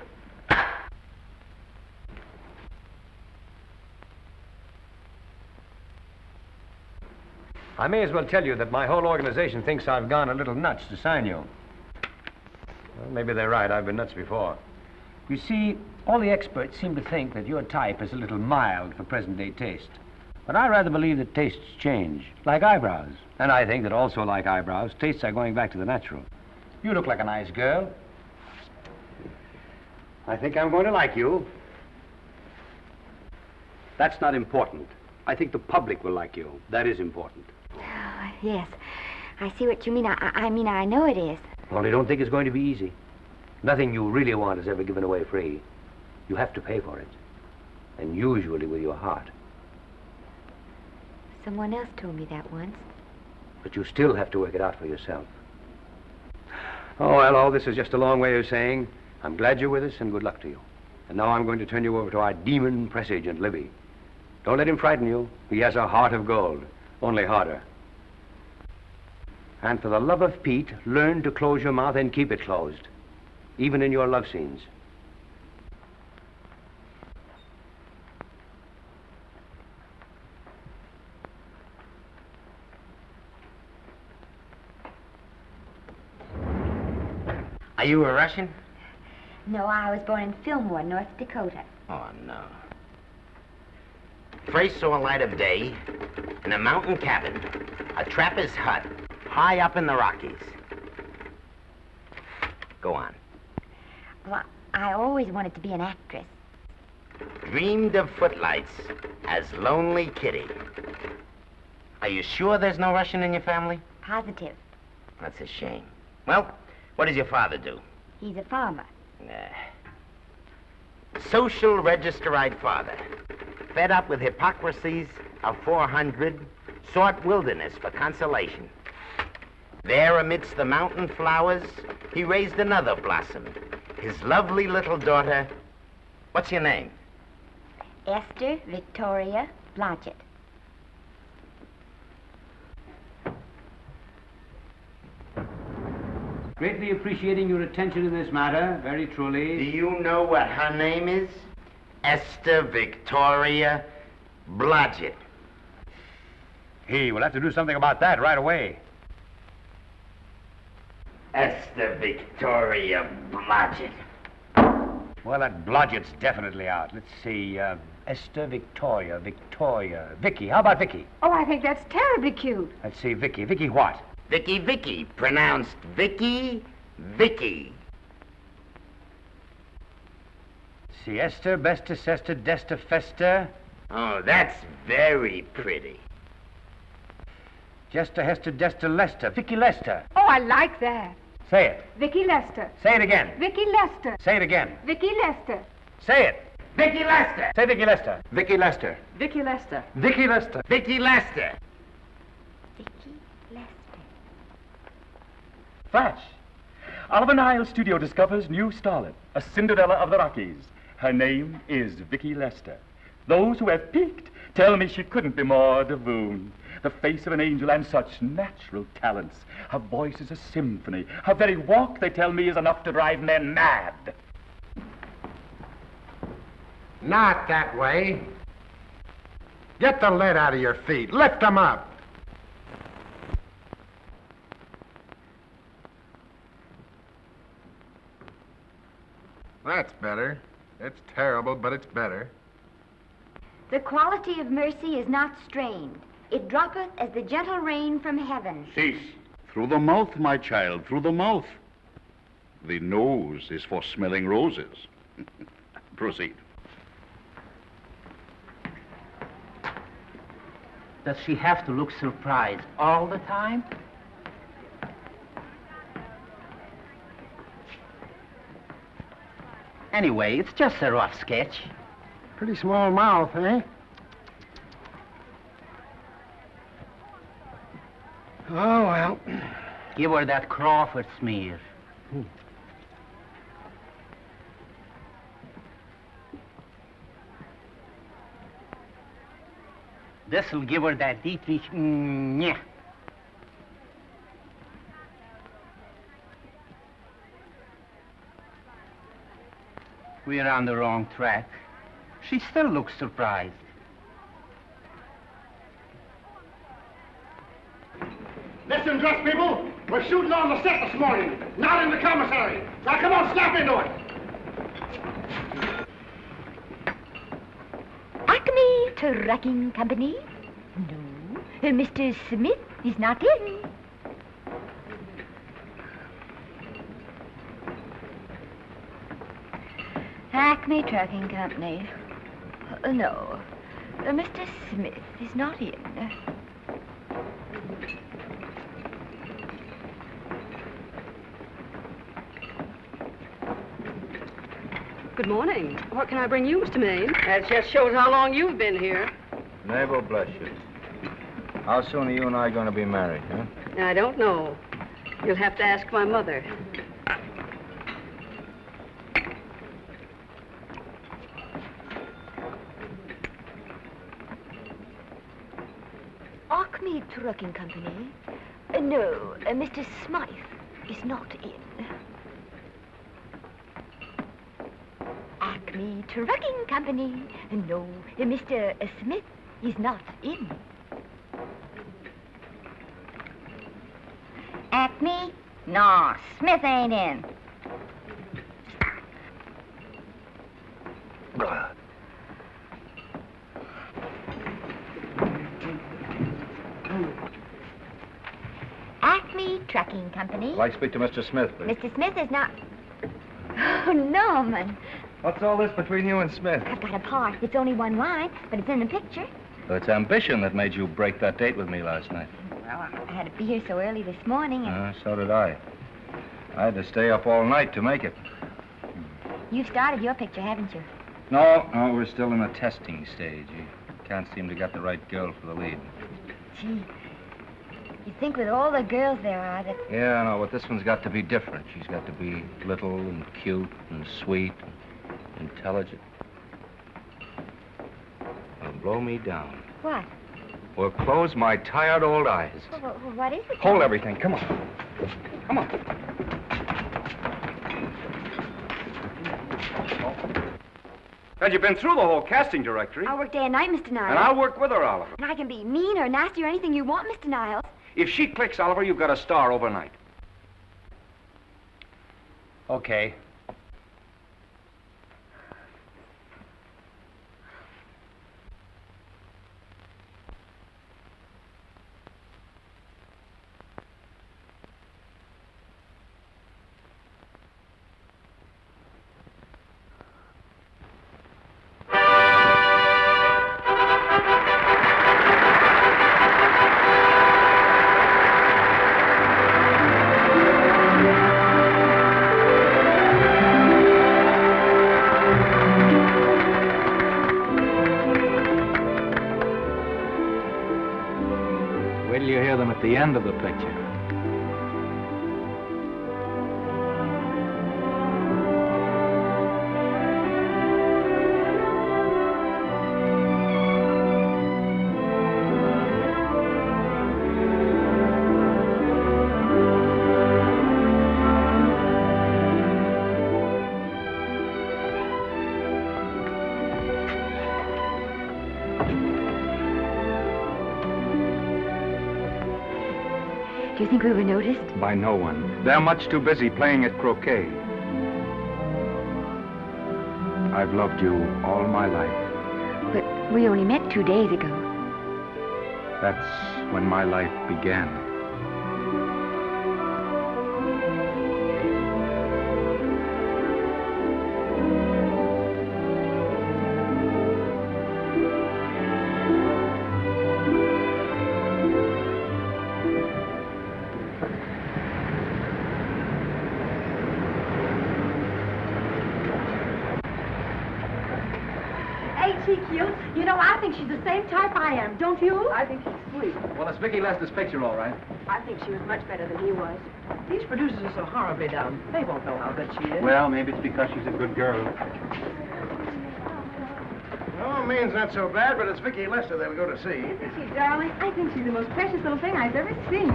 I may as well tell you that my whole organization thinks I've gone a little nuts to sign you. Well, maybe they're right. I've been nuts before. You see, all the experts seem to think that your type is a little mild for present-day taste. But I rather believe that tastes change, like eyebrows. And I think that also, like eyebrows, tastes are going back to the natural. You look like a nice girl. I think I'm going to like you. That's not important. I think the public will like you. That is important.
Oh, yes. I see what you mean. I mean, I know it is.
Only don't think it's going to be easy. Nothing you really want is ever given away free. You have to pay for it. And usually with your heart.
Someone else told me that once.
But you still have to work it out for yourself. Oh, well, all this is just a long way of saying, I'm glad you're with us and good luck to you. And now I'm going to turn you over to our demon press agent, Libby. Don't let him frighten you. He has a heart of gold, only harder. And for the love of Pete, learn to close your mouth and keep it closed, even in your love scenes.
Are you a Russian?
No, I was born in Fillmore, North Dakota.
Oh, no. First saw light of day in a mountain cabin, a trapper's hut, high up in the Rockies. Go on.
Well, I always wanted to be an actress.
Dreamed of footlights as Lonely Kitty. Are you sure there's no Russian in your family?
Positive.
That's a shame. Well, what does your father do?
He's a farmer.
Social registerite father. Fed up with hypocrisies of 400, sought wilderness for consolation. There amidst the mountain flowers, he raised another blossom. His lovely little daughter. What's your name?
Esther Victoria Blodgett.
Greatly appreciating your attention in this matter, very truly.
Do you know what her name is? Esther Victoria Blodgett.
Hey, we'll have to do something about that right away.
Esther Victoria Blodgett.
Well, that Blodgett's definitely out. Let's see, Esther Victoria, Vicky. How about Vicky?
Oh, I think that's terribly cute.
Let's see, Vicky. Vicky what?
Vicky, pronounced Vicky.
See, Esther, Besta, Sesta, Desta, Festa.
Oh, that's very pretty.
Jester, Hester, Desta, Lester. Vicky Lester.
Oh, I like that.
Say it.
Vicky Lester.
Say it again.
Vicky Lester.
Say it again.
Vicky Lester.
Say it.
Vicky Lester.
Say Vicky Lester.
Vicky Lester.
Vicky Lester.
Vicky Lester.
Vicky Lester.
Flash. Oliver Niles Studio discovers new starlet, a Cinderella of the Rockies. Her name is Vicky Lester. Those who have peeked tell me she couldn't be more divoon. The face of an angel and such natural talents. Her voice is a symphony. Her very walk, they tell me, is enough to drive men mad.
Not that way. Get the lead out of your feet. Lift them up. That's better. It's terrible, but it's better.
The quality of mercy is not strained. It droppeth as the gentle rain from heaven.
Cease. Through the mouth, my child, through the mouth. The nose is for smelling roses. Proceed.
Does she have to look surprised all the time?
Anyway, it's just a rough sketch.
Pretty small mouth, eh? Oh, well.
Give her that Crawford smear. This'll give her that Dietrich. Yeah. We're on the wrong track. She still looks surprised.
Listen, dress people. We're shooting on the set this morning, not in the commissary. Now, come on, snap into it.
Acme Trucking Company? No. Mr. Smith is not in. Acme Trucking Company. No. Mr. Smith is not in.
Good morning. What can I bring you, Mr. Maine? That just shows how long you've been here.
Neighbor, bless you. How soon are you and I going to be married, huh?
I don't know. You'll have to ask my mother.
Acme Trucking Company? No, Mr. Smythe is not in. Acme Trucking Company? No, Mr. Smith is not in.
Acme? No, Smith ain't in.
Acme Trucking Company?
I'd like to speak to Mr. Smith, please.
Mr. Smith is not... Oh, Norman.
What's all this between you and Smith?
I've got a part. It's only one line, but it's in the picture.
So it's ambition that made you break that date with me last night.
Well, I had to be here so early this morning, and
So did I. I had to stay up all night to make it.
you've started your picture, haven't you?
No, we're still in the testing stage. You can't seem to get the right girl for the lead.
Gee, you'd think with all the girls there are that...
Yeah, I know, but this one's got to be different. She's got to be little and cute and sweet and intelligent. Well, blow me down.
What?
Well, close my tired old eyes.
What is it?
Hold everything. Come on. Come on.
And you've been through the whole casting directory.
I'll work day and night, Mr. Niles.
And I'll work with her, Oliver.
And I can be mean or nasty or anything you want, Mr. Niles.
If she clicks, Oliver, you've got a star overnight. Okay.
At the end of the picture.
Do you think we were noticed?
By no one. They're much too busy playing at croquet. I've loved you all my life.
But we only met 2 days ago.
That's when my life began.
she cute? You know, I think she's the same type I am, don't you?
I think she's sweet.
Well, it's Vicki Lester's picture, all right.
I think she was much better than he was. These producers are so horribly dumb. They won't know how good she is.
Well, maybe it's because she's a good girl.
Oh, Maine's not so bad, but it's Vicki Lester they'll go to see.
Isn't she, darling? I think she's the most precious little thing I've ever seen.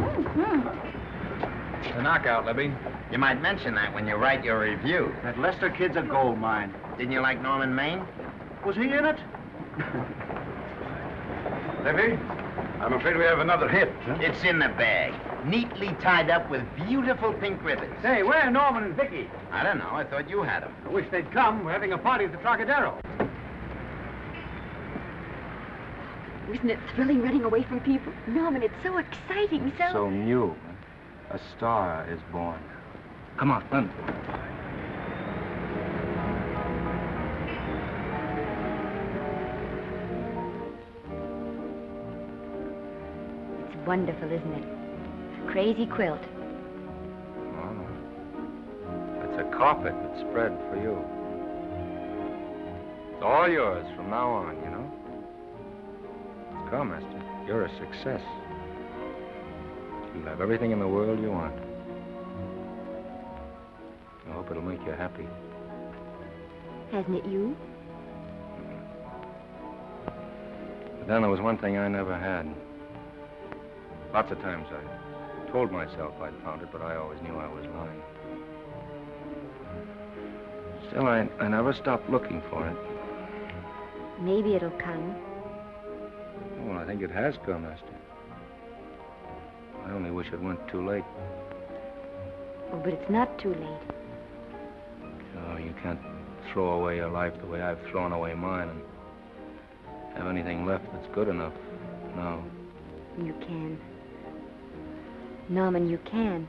The knockout, Libby.
You might mention that when you write your review.
That Lester kid's a gold mine.
Didn't you like Norman Maine?
Was he in it?
Libby, I'm afraid we have another hit. Huh?
It's in the bag, neatly tied up with beautiful pink ribbons.
Say, where are Norman and Vicki?
I don't know. I thought you had them.
I wish they'd come. We're having a party at the Trocadero.
Isn't it thrilling running away from people? Norman, it's so exciting,
So new. A star is born. Come on, run.
It's wonderful, isn't it? A crazy quilt.
Oh. It's a carpet that's spread for you. It's all yours from now on, you know? Come, Esther. You're a success. You'll have everything in the world you want. I hope it'll make you happy.
Hasn't it you?
But then there was one thing I never had. Lots of times I told myself I'd found it, but I always knew I was lying. Still, I never stopped looking for it.
Maybe it'll come.
Well, I think it has come, Esther. I only wish it went too late.
Oh, but it's not too late.
No, you can't throw away your life the way I've thrown away mine and have anything left that's good enough. No.
You can. Norman, you can.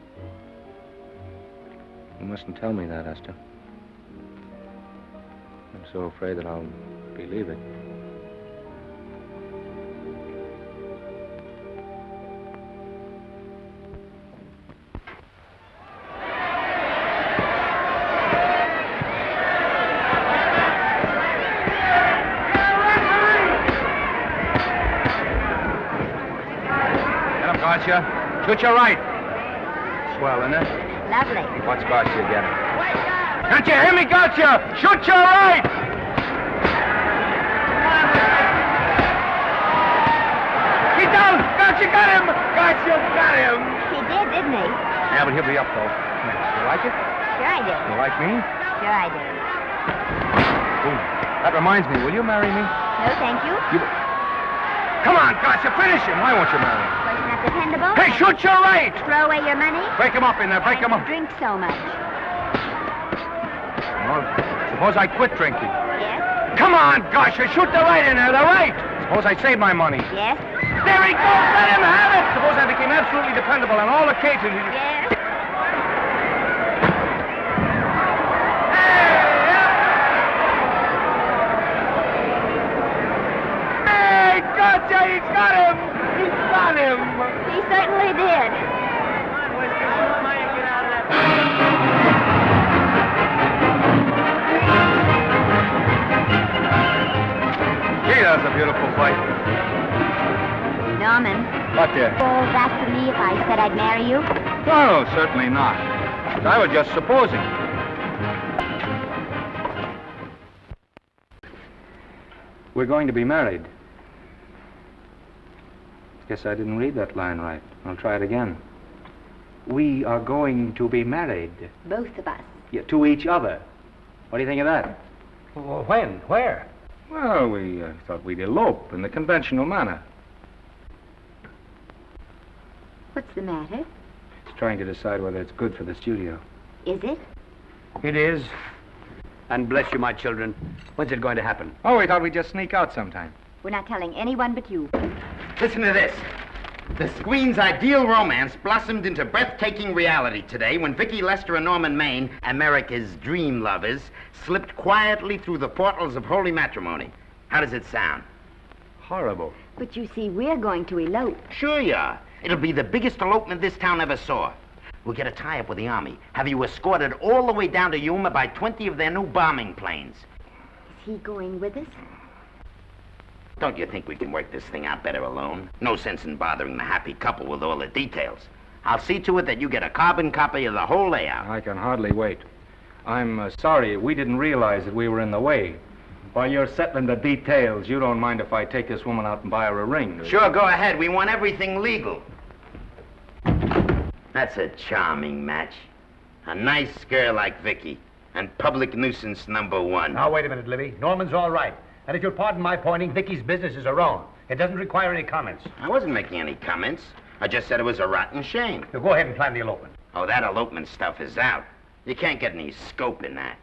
You mustn't tell me that, Esther. I'm so afraid that I'll believe it.
Garcia. Shoot your right. Swell, isn't it?
Lovely.
What's Garcia getting?
Can't you hear me, Garcia? Shoot your right! He's down! Garcia got him! Garcia got him!
He did, didn't he?
Yeah, but he'll be up, though. You like it?
Sure I do.
You like me?
Sure I do.
Ooh, that reminds me. Will you marry me?
No, thank you.
Come on, Garcia, finish him. Why won't you marry him?
Well, you're not dependable.
Hey, shoot your right!
Throw away your money.
Break him up in there, break him up.
Drink so much.
Well, suppose I quit drinking.
Yes?
Come on, Garcia, shoot the right in there, the right!
Suppose I save my money.
Yes?
There he goes, let him have it! Suppose I became absolutely dependable on all occasions.
Yes?
Garcia, he's got him! He's got him!
He certainly did.
Gee, that's a beautiful fight.
Norman.
What, dear?
Falls after me if I said I'd marry you?
No, certainly not. I was just supposing. We're going to be married. Guess I didn't read that line right. I'll try it again. We are going to be married.
Both of us.
Yeah, to each other. What do you think of that?
Well, when? Where? Well, we thought we'd elope in the conventional manner.
What's the matter?
It's trying to decide whether it's good for the studio.
Is it?
It is. And bless you, my children. When's it going to happen?
Oh, we thought we'd just sneak out sometime.
We're not telling anyone but you.
Listen to this. The screen's ideal romance blossomed into breathtaking reality today when Vicki Lester and Norman Maine, America's dream lovers, slipped quietly through the portals of holy matrimony. How does it sound?
Horrible.
But you see, we're going to elope.
Sure you are. It'll be the biggest elopement this town ever saw. We'll get a tie-up with the Army, have you escorted all the way down to Yuma by 20 of their new bombing planes.
Is he going with us?
Don't you think we can work this thing out better alone? No sense in bothering the happy couple with all the details. I'll see to it that you get a carbon copy of the whole layout.
I can hardly wait. I'm sorry we didn't realize that we were in the way. While you're settling the details, you don't mind if I take this woman out and buy her a ring, do you?
Sure, go ahead. We want everything legal. That's a charming match. A nice girl like Vicky. And public nuisance #1.
Now, wait a minute, Libby. Norman's all right. And if you'll pardon my pointing, Vicky's business is her own. It doesn't require any comments.
I wasn't making any comments. I just said it was a rotten shame.
So go ahead and plan the elopement.
Oh, that elopement stuff is out. You can't get any scope in that.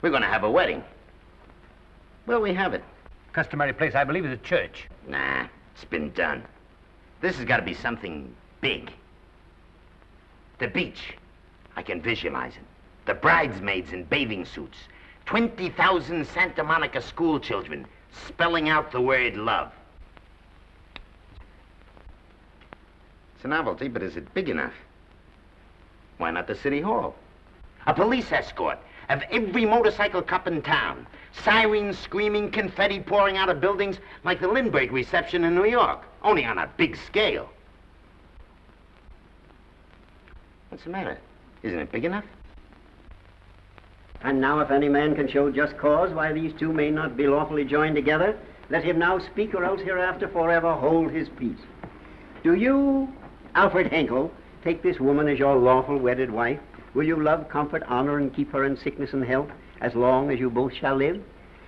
We're going to have a wedding. Where'll we have it?
Customary place, I believe, is a church.
Nah, it's been done. This has got to be something big. The beach. I can visualize it. The bridesmaids in bathing suits. 20,000 Santa Monica school children spelling out the word love. It's a novelty, but is it big enough? Why not the city hall? A police escort of every motorcycle cop in town. Sirens screaming, confetti pouring out of buildings like the Lindbergh reception in New York, only on a big scale. What's the matter? Isn't it big enough?
And now if any man can show just cause why these two may not be lawfully joined together, let him now speak or else hereafter forever hold his peace. Do you, Alfred Henkel, take this woman as your lawful wedded wife? Will you love, comfort, honor, and keep her in sickness and health as long as you both shall live?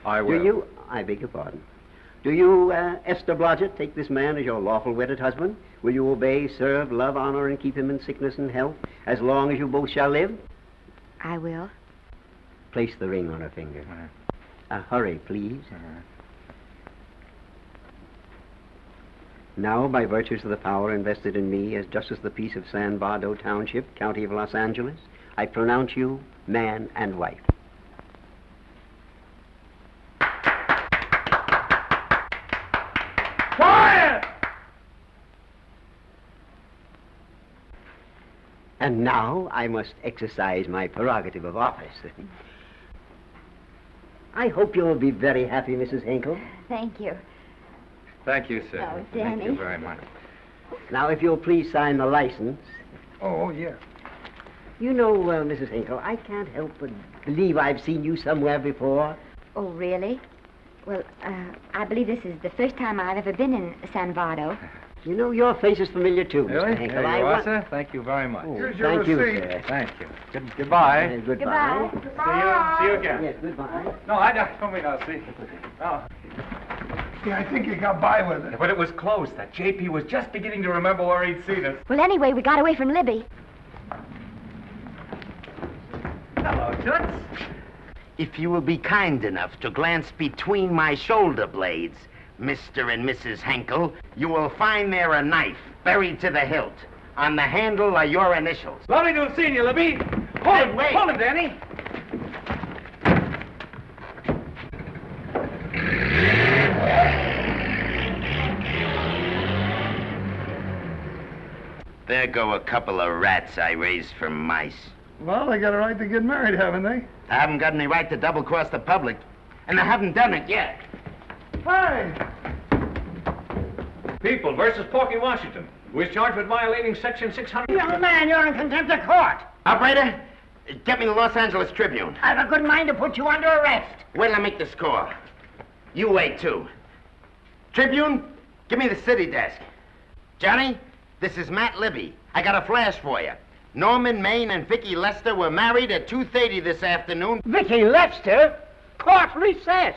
I will.
Do you, I beg your pardon. Do you, Esther Blodgett, take this man as your lawful wedded husband? Will you obey, serve, love, honor, and keep him in sickness and health as long as you both shall live?
I will.
Place the ring on her finger. Hurry, please. Now, by virtues of the power invested in me as Justice of the Peace of San Bardo Township, County of Los Angeles, I pronounce you man and wife.
Quiet!
And now I must exercise my prerogative of office. I hope you'll be very happy, Mrs. Hinkle.
Thank you.
Thank you, sir.
Oh,
Thank
Danny.
you very much.
Now, if you'll please sign the license.
Oh, yeah.
You know, Mrs. Hinkle, I can't help but believe I've seen you somewhere before.
Oh, really? Well, I believe this is the first time I've ever been in San Bardo.
You know, your face is familiar, too,
Really?
Mr. Hinkle.
There you are, sir. Thank you very much.
Here's your Thank you, receipt. Sir.
Thank you. Goodbye.
Goodbye.
See you again.
Yes, goodbye.
No, I don't mean I'll see. Oh.
Yeah, I think you got by with it.
But it was close. That JP was just beginning to remember where he'd seen us.
Well, anyway, we got away from Libby.
Hello, Toots. If you will be kind enough to glance between my shoulder blades, Mr. and Mrs. Henkel, you will find there a knife buried to the hilt. On the handle are your initials.
Lovely to have seen you, Libby.
Hold him, wait.
Hold him, Danny.
There go a couple of rats I raised from mice.
Well, they got a right to get married, haven't they?
I haven't got any right to double-cross the public, and I haven't done it yet.
Hey!
People versus Porky Washington, who is charged with violating Section 600.
Young man, you're in contempt of court.
Operator, get me the Los Angeles Tribune.
I've a good mind to put you under arrest.
Wait till I make the score. You wait, too. Tribune, give me the city desk. Johnny, this is Matt Libby. I got a flash for you. Norman Maine and Vicky Lester were married at 2:30 this afternoon.
Vicky Lester? Court recess.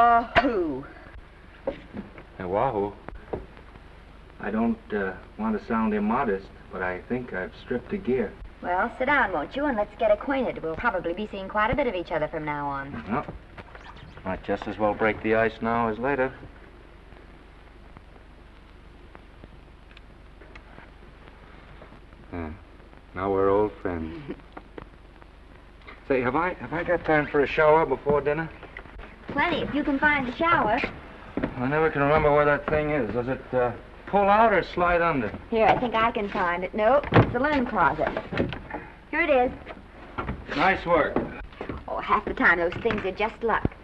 Wahoo!
Hey, wahoo. I don't want to sound immodest, but I think I've stripped a gear.
Well, sit down, won't you, and let's get acquainted. We'll probably be seeing quite a bit of each other from now on.
Well, might just as well break the ice now as later. Now we're old friends. Say, have I got time for a shower before dinner?
Plenty, if you can find a shower.
I never can remember where that thing is. Does it pull out or slide under?
Here, I think I can find it. No, it's the linen closet. Here it is.
Nice work.
Oh, half the time those things are just luck.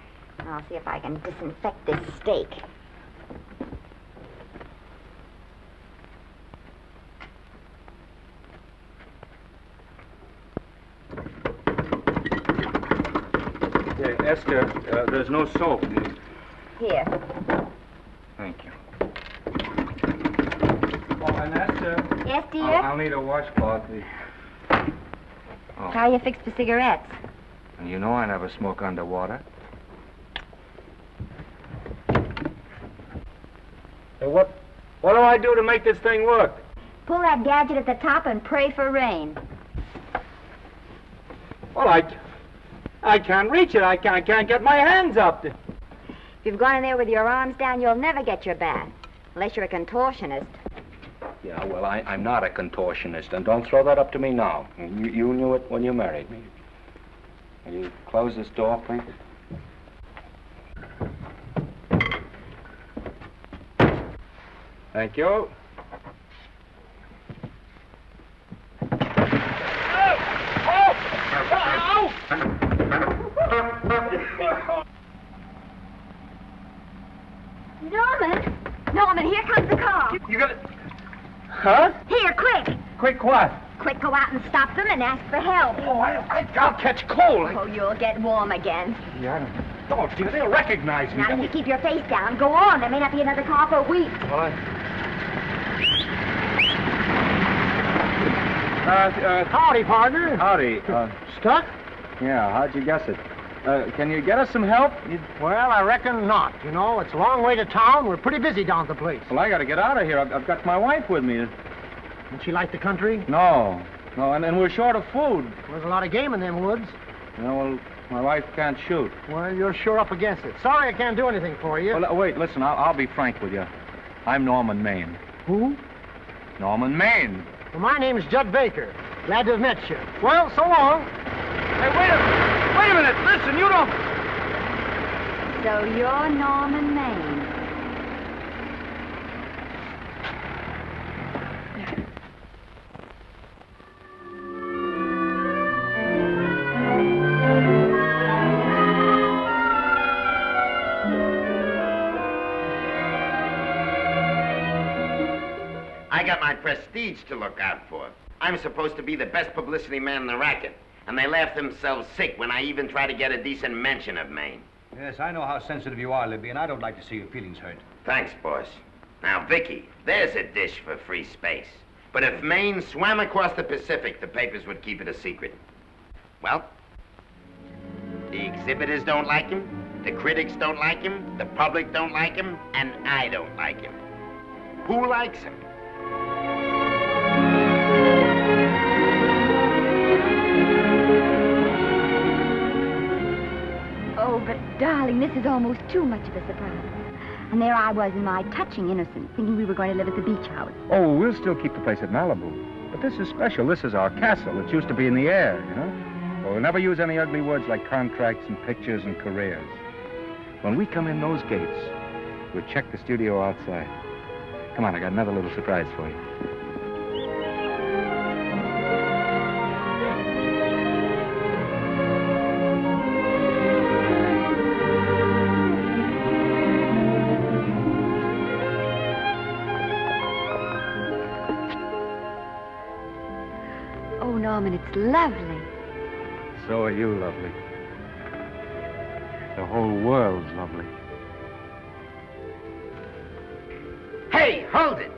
I'll see if I can disinfect this steak.
Esther, there's no soap.
Here.
Thank you. Oh, and Esther.
Yes, dear?
I'll need a washcloth.
How are you fixed for cigarettes?
And you know I never smoke underwater. Hey, what do I do to make this thing work?
Pull that gadget at the top and pray for rain.
Well, I can't reach it. I can't get my hands up.
If you've gone in there with your arms down, you'll never get your bath. Unless you're a contortionist.
Yeah, well, I'm not a contortionist, and don't throw that up to me now. You knew it when you married me. Will you close this door, please? Thank you.
Norman, here comes the car.
You got it? Huh?
Here, quick.
Quick what?
Quick, go out and stop them and ask for help.
Oh, I'll catch cold.
Oh, you'll get warm again.
Yeah, don't, dear. They'll recognize me.
Now, if you keep your face down, go on. There may not be another car for a week.
Well,
Howdy, partner.
Howdy.
Stuck?
Yeah, how'd you guess it? Can you get us some help?
Well, I reckon not. You know, it's a long way to town. We're pretty busy down at the place.
Well, I got to get out of here. I've got my wife with me.
Does she like the country?
No, and we're short of food.
There's a lot of game in them woods.
You know, well, my wife can't shoot.
Well, you're sure up against it. Sorry I can't do anything for you.
Well, wait, listen, I'll be frank with you. I'm Norman Maine.
Who?
Norman Maine.
Well, my name's Judd Baker. Glad to have met you. Well, so long.
Hey, wait a minute. Listen, you don't...
So you're Norman Maine.
I got my prestige to look out for. I'm supposed to be the best publicity man in the racket, and they laugh themselves sick when I even try to get a decent mention of Maine.
Yes, I know how sensitive you are, Libby, and I don't like to see your feelings hurt.
Thanks, boss. Now, Vicky, there's a dish for free space. But if Maine swam across the Pacific, the papers would keep it a secret. Well, the exhibitors don't like him, the critics don't like him, the public don't like him, and I don't like him. Who likes him?
Oh, but darling, this is almost too much of a surprise. And there I was in my touching innocence, thinking we were going to live at the beach house.
Oh, we'll still keep the place at Malibu. But this is special. This is our castle. It used to be in the air, you know? Well, we'll never use any ugly words like contracts and pictures and careers. When we come in those gates, we'll check the studio outside. Come on, I got another little surprise for you.
Oh, Norman, it's lovely.
So are you lovely. The whole world's lovely.
Hey, hold it!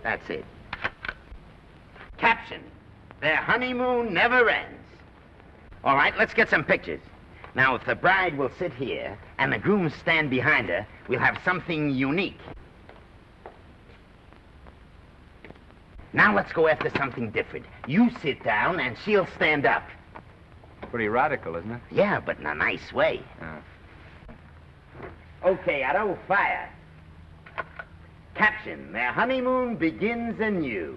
That's it. Caption: Their honeymoon never ends. All right, let's get some pictures. Now, if the bride will sit here and the groom stand behind her, we'll have something unique. Now let's go after something different. You sit down and she'll stand up.
Pretty radical, isn't it?
Yeah, but in a nice way. Okay, Otto, fire. Caption, their honeymoon begins anew.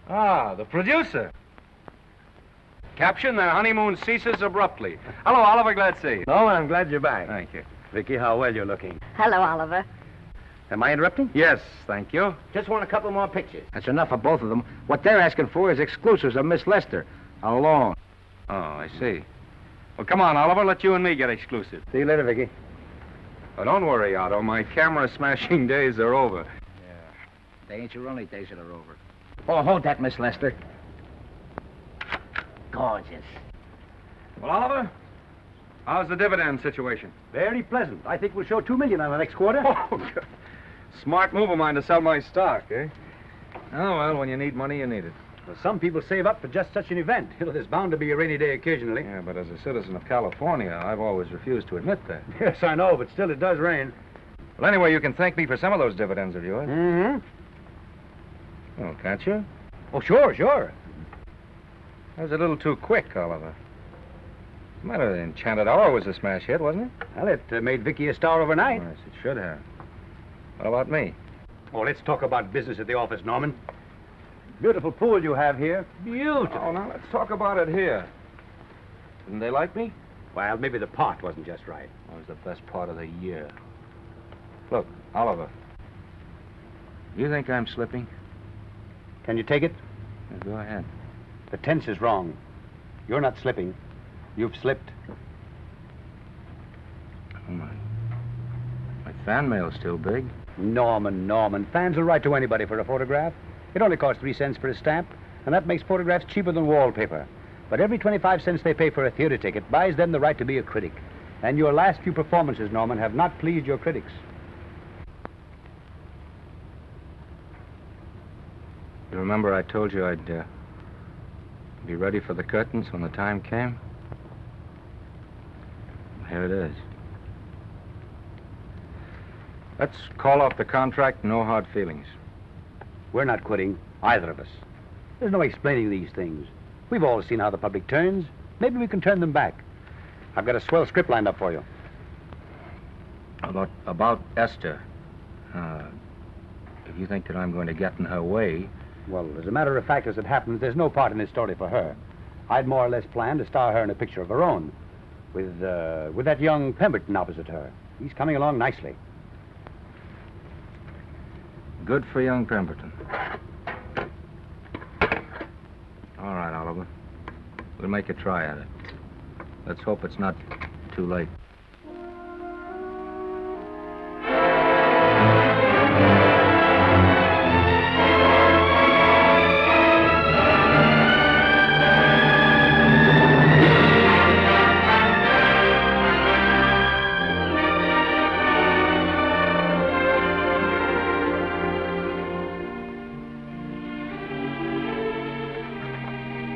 Ah, the producer. Caption, their honeymoon ceases abruptly. Hello, Oliver, glad to see you.
No, I'm glad you're back.
Thank you.
Vicky, how well you're looking.
Hello, Oliver.
Am I interrupting?
Yes, thank you.
Just want a couple more pictures.
That's enough of both of them. What they're asking for is exclusives of Miss Lester. Alone.
Oh, I see. Well, come on, Oliver, let you and me get exclusive.
See you later, Vicky.
Oh, don't worry, Otto. My camera smashing days are over.
They ain't your only days that are over. Oh, hold that, Miss Lester.
Gorgeous.
Well, Oliver, how's the dividend situation?
Very pleasant. I think we'll show $2 million on the next quarter.
Oh, good. Smart move of mine to sell my stock, eh? Oh, well, when you need money, you need it.
Well, some people save up for just such an event. You know, there's bound to be a rainy day occasionally.
Yeah, but as a citizen of California, I've always refused to admit that.
Yes, I know, but still it does rain.
Well, anyway, you can thank me for some of those dividends of yours.
Mm-hmm.
Oh, can't you?
Oh, sure, sure.
That was a little too quick, Oliver. What's the matter? The Enchanted Hour was a smash hit, wasn't it?
Well, it made Vicky a star overnight.
Yes, it should have. What about me?
Oh, let's talk about business at the office, Norman. Beautiful pool you have here. Beautiful.
Oh, now let's talk about it here. Didn't they like me?
Well, maybe the part wasn't just right.
That was the best part of the year. Look, Oliver. Do you think I'm slipping?
Can you take it?
Yeah, go ahead.
The tense is wrong. You're not slipping. You've slipped.
Oh, my fan mail's still big.
Norman. Fans will write to anybody for a photograph. It only costs 3 cents for a stamp, and that makes photographs cheaper than wallpaper. But every 25 cents they pay for a theater ticket buys them the right to be a critic. And your last few performances, Norman, have not pleased your critics.
You remember I told you I'd be ready for the curtains when the time came? Here it is. Let's call off the contract, no hard feelings.
We're not quitting, either of us. There's no explaining these things. We've all seen how the public turns. Maybe we can turn them back. I've got a swell script lined up for you.
About Esther. If you think that I'm going to get in her way...
Well, as a matter of fact, as it happens, there's no part in this story for her. I'd more or less planned to star her in a picture of her own, with that young Pemberton opposite her. He's coming along nicely.
Good for young Pemberton. All right, Oliver. We'll make a try at it. Let's hope it's not too late.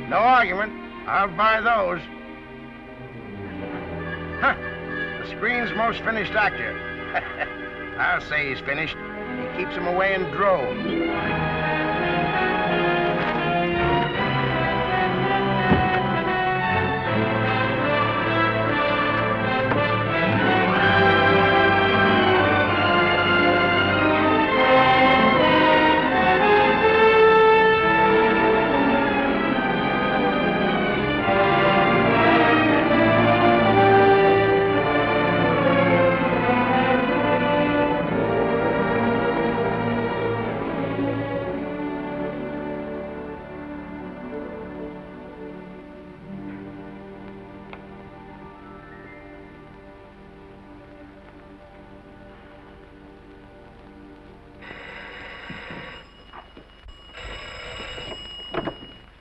No argument. I'll buy those. Huh. The screen's most finished actor. I'll say he's finished. He keeps them away in droves.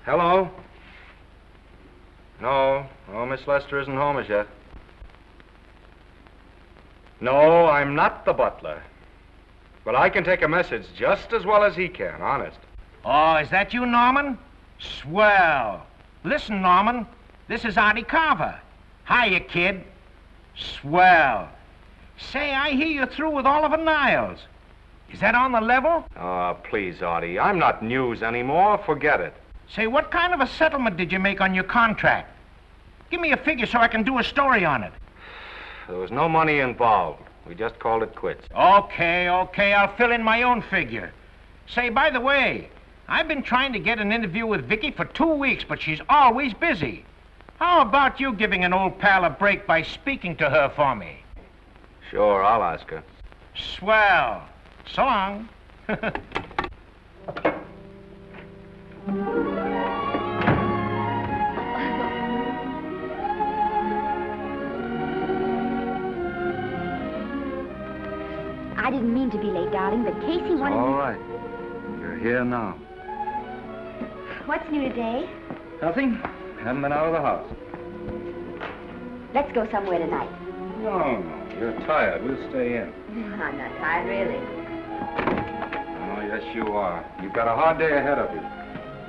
Hello? No, Miss Lester isn't home as yet. No, I'm not the butler. But I can take a message just as well as he can, honest.
Oh, is that you, Norman? Swell. Listen, Norman,
This is Artie Carver. Hiya, kid. Swell. Say, I hear you're through with Oliver Niles. Is that on the level?
Oh, please, Artie. I'm not news anymore. Forget it.
Say, what kind of a settlement did you make on your contract? Give me a figure so I can do a story on it.
There was no money involved. We just called it quits.
Okay, I'll fill in my own figure. Say, by the way, I've been trying to get an interview with Vicky for 2 weeks, but she's always busy. How about you giving an old pal a break by speaking to her for me?
Sure, I'll ask her.
Swell. So long.
I didn't mean to be late, darling, but Casey wanted
All right. You're here now.
What's new today?
Nothing. Haven't been out of the house.
Let's go somewhere tonight.
No. You're tired. We'll stay in.
I'm not tired, really.
Oh, yes, you are. You've got a hard day ahead of you.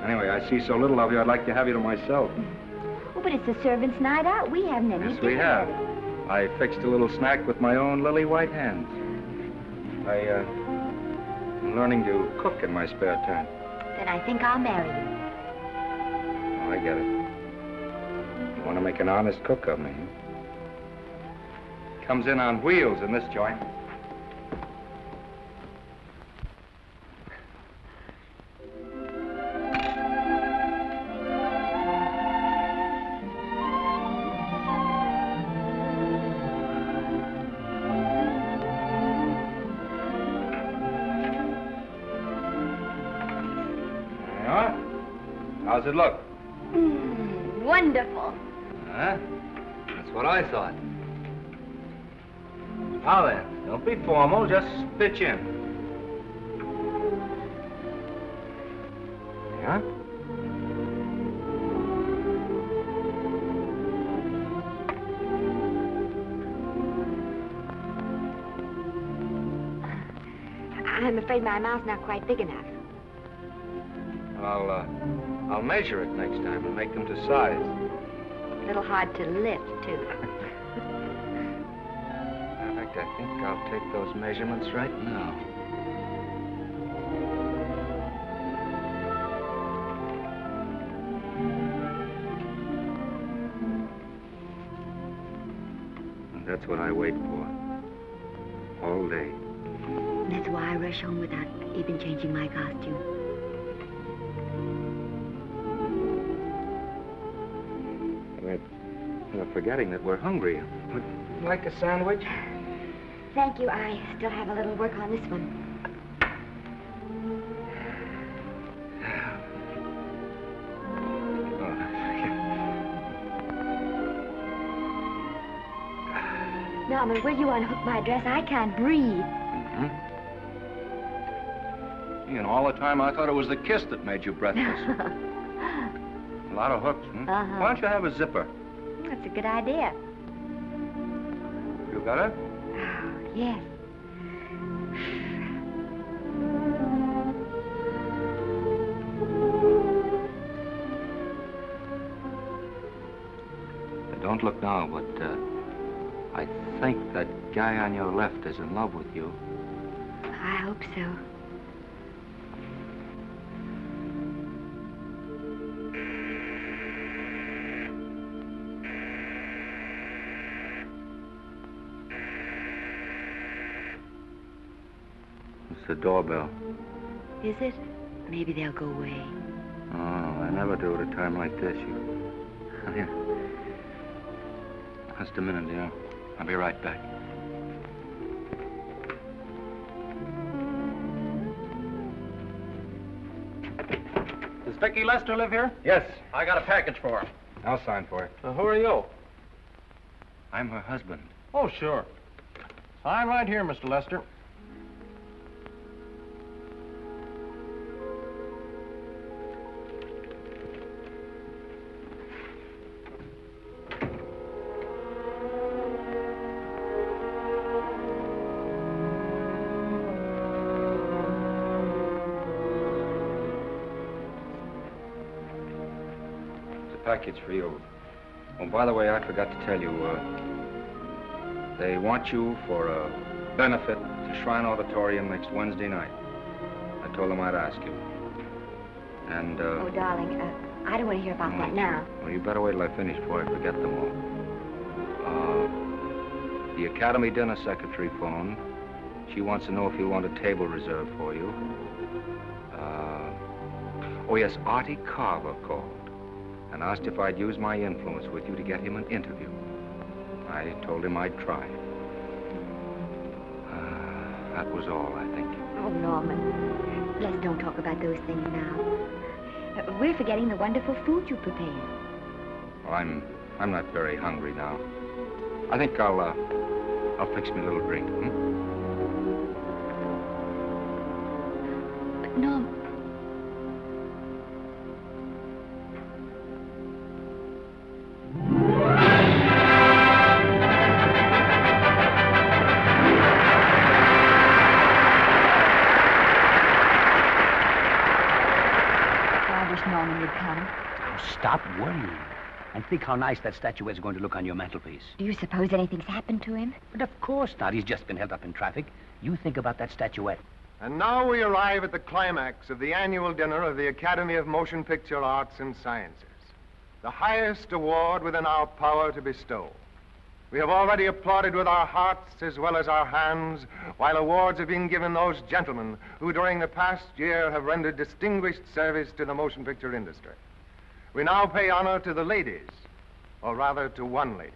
Anyway, I see so little of you, I'd like to have you to myself.
Oh, but it's the servants' night out. We haven't any
Yes, we have. I fixed a little snack with my own lily white hands. I'm learning to cook in my spare time.
Then I think I'll marry you.
Oh, I get it. You want to make an honest cook of me, huh? Comes in on wheels in this joint. How's it look?
Wonderful.
Huh? That's what I thought. Now then, don't be formal, just pitch in. Yeah?
I'm afraid my mouth's not quite big enough.
I'll measure it next time and make them to size.
A little hard to lift, too.
In fact, I think I'll take those measurements right now. And that's what I wait for. All day.
That's why I rush home without even changing my costume.
We're forgetting that we're hungry. Would you like a sandwich?
Thank you. I still have a little work on this one. Norman, will you unhook my dress? I can't breathe.
You know, all the time I thought it was the kiss that made you breathless. A lot of hooks, huh?
Uh-huh.
Why don't you have a zipper?
That's a good idea.
You got it?
Yes.
Don't look now, but I think that guy on your left is in love with you.
I hope so.
It's the doorbell.
Is it? Maybe they'll go away.
Oh, I never do at a time like this. Here. Just a minute, dear. I'll be right back.
Does Vicky Lester live here?
Yes.
I got a package for her.
I'll sign for it.
Who are you?
I'm her husband.
Oh, sure. Sign right here, Mr. Lester.
Package for you.
Oh, by the way, I forgot to tell you, they want you for a benefit to Shrine Auditorium next Wednesday night. I told them I'd ask you. And,
Oh, darling, I don't want to hear about that now.
Well, you better wait till I finish before I forget them all. The Academy dinner secretary phoned. She wants to know if you want a table reserved for you. Oh, yes, Artie Carver called and asked if I'd use my influence with you to get him an interview. I told him I'd try. That was all, I think.
Oh, Norman, let's don't talk about those things now. We're forgetting the wonderful food you prepared.
Well, I'm not very hungry now. I think I'll fix me a little drink,
But, Norm... Norman would come.
Oh, stop worrying. And think how nice that statuette's going to look on your mantelpiece.
Do you suppose anything's happened to him?
But of course not. He's just been held up in traffic. You think about that statuette.
And now we arrive at the climax of the annual dinner of the Academy of Motion Picture Arts and Sciences, the highest award within our power to bestow. We have already applauded with our hearts as well as our hands, while awards have been given those gentlemen who during the past year have rendered distinguished service to the motion picture industry. We now pay honor to the ladies, or rather to one lady.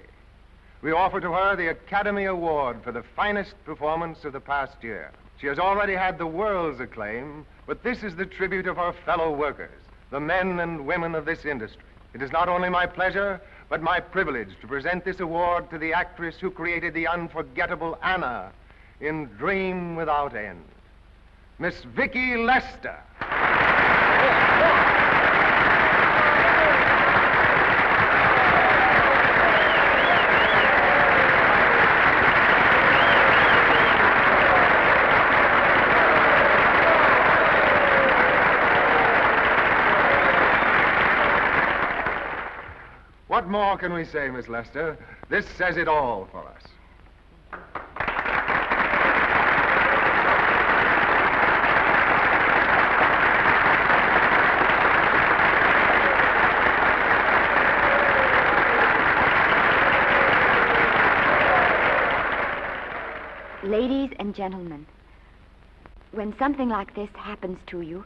We offer to her the Academy Award for the finest performance of the past year. She has already had the world's acclaim, but this is the tribute of her fellow workers, the men and women of this industry. It is not only my pleasure, but my privilege to present this award to the actress who created the unforgettable Anna in Dream Without End, Miss Vicki Lester. What more can we say, Miss Lester? This says it all for us.
Ladies and gentlemen, when something like this happens to you,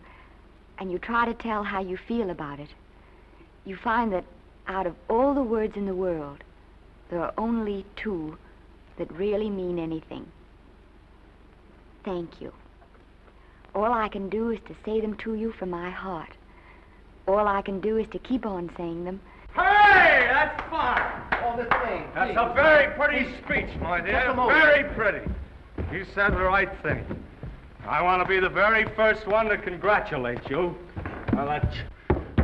and you try to tell how you feel about it, you find that out of all the words in the world, there are only two that really mean anything. Thank you. All I can do is to say them to you from my heart. All I can do is to keep on saying them.
Hey, that's fine.
Oh, this thing.
That's a very pretty speech, my dear. Very pretty. You said the right thing. I want to be the very first one to congratulate you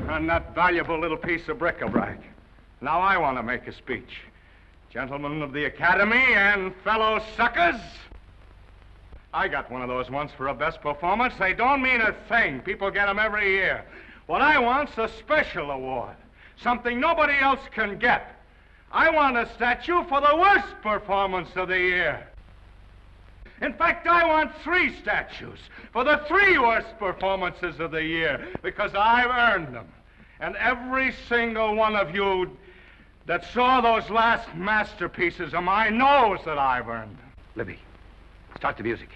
on that valuable little piece of bric-a-brac. Now I want to make a speech. Gentlemen of the Academy and fellow suckers, I got one of those once for a best performance. They don't mean a thing. People get them every year. What I want's a special award, something nobody else can get. I want a statue for the worst performance of the year. In fact, I want 3 statues for the 3 worst performances of the year, because I've earned them. And every single one of you that saw those last masterpieces of mine knows that I've earned them.
Libby, start the music.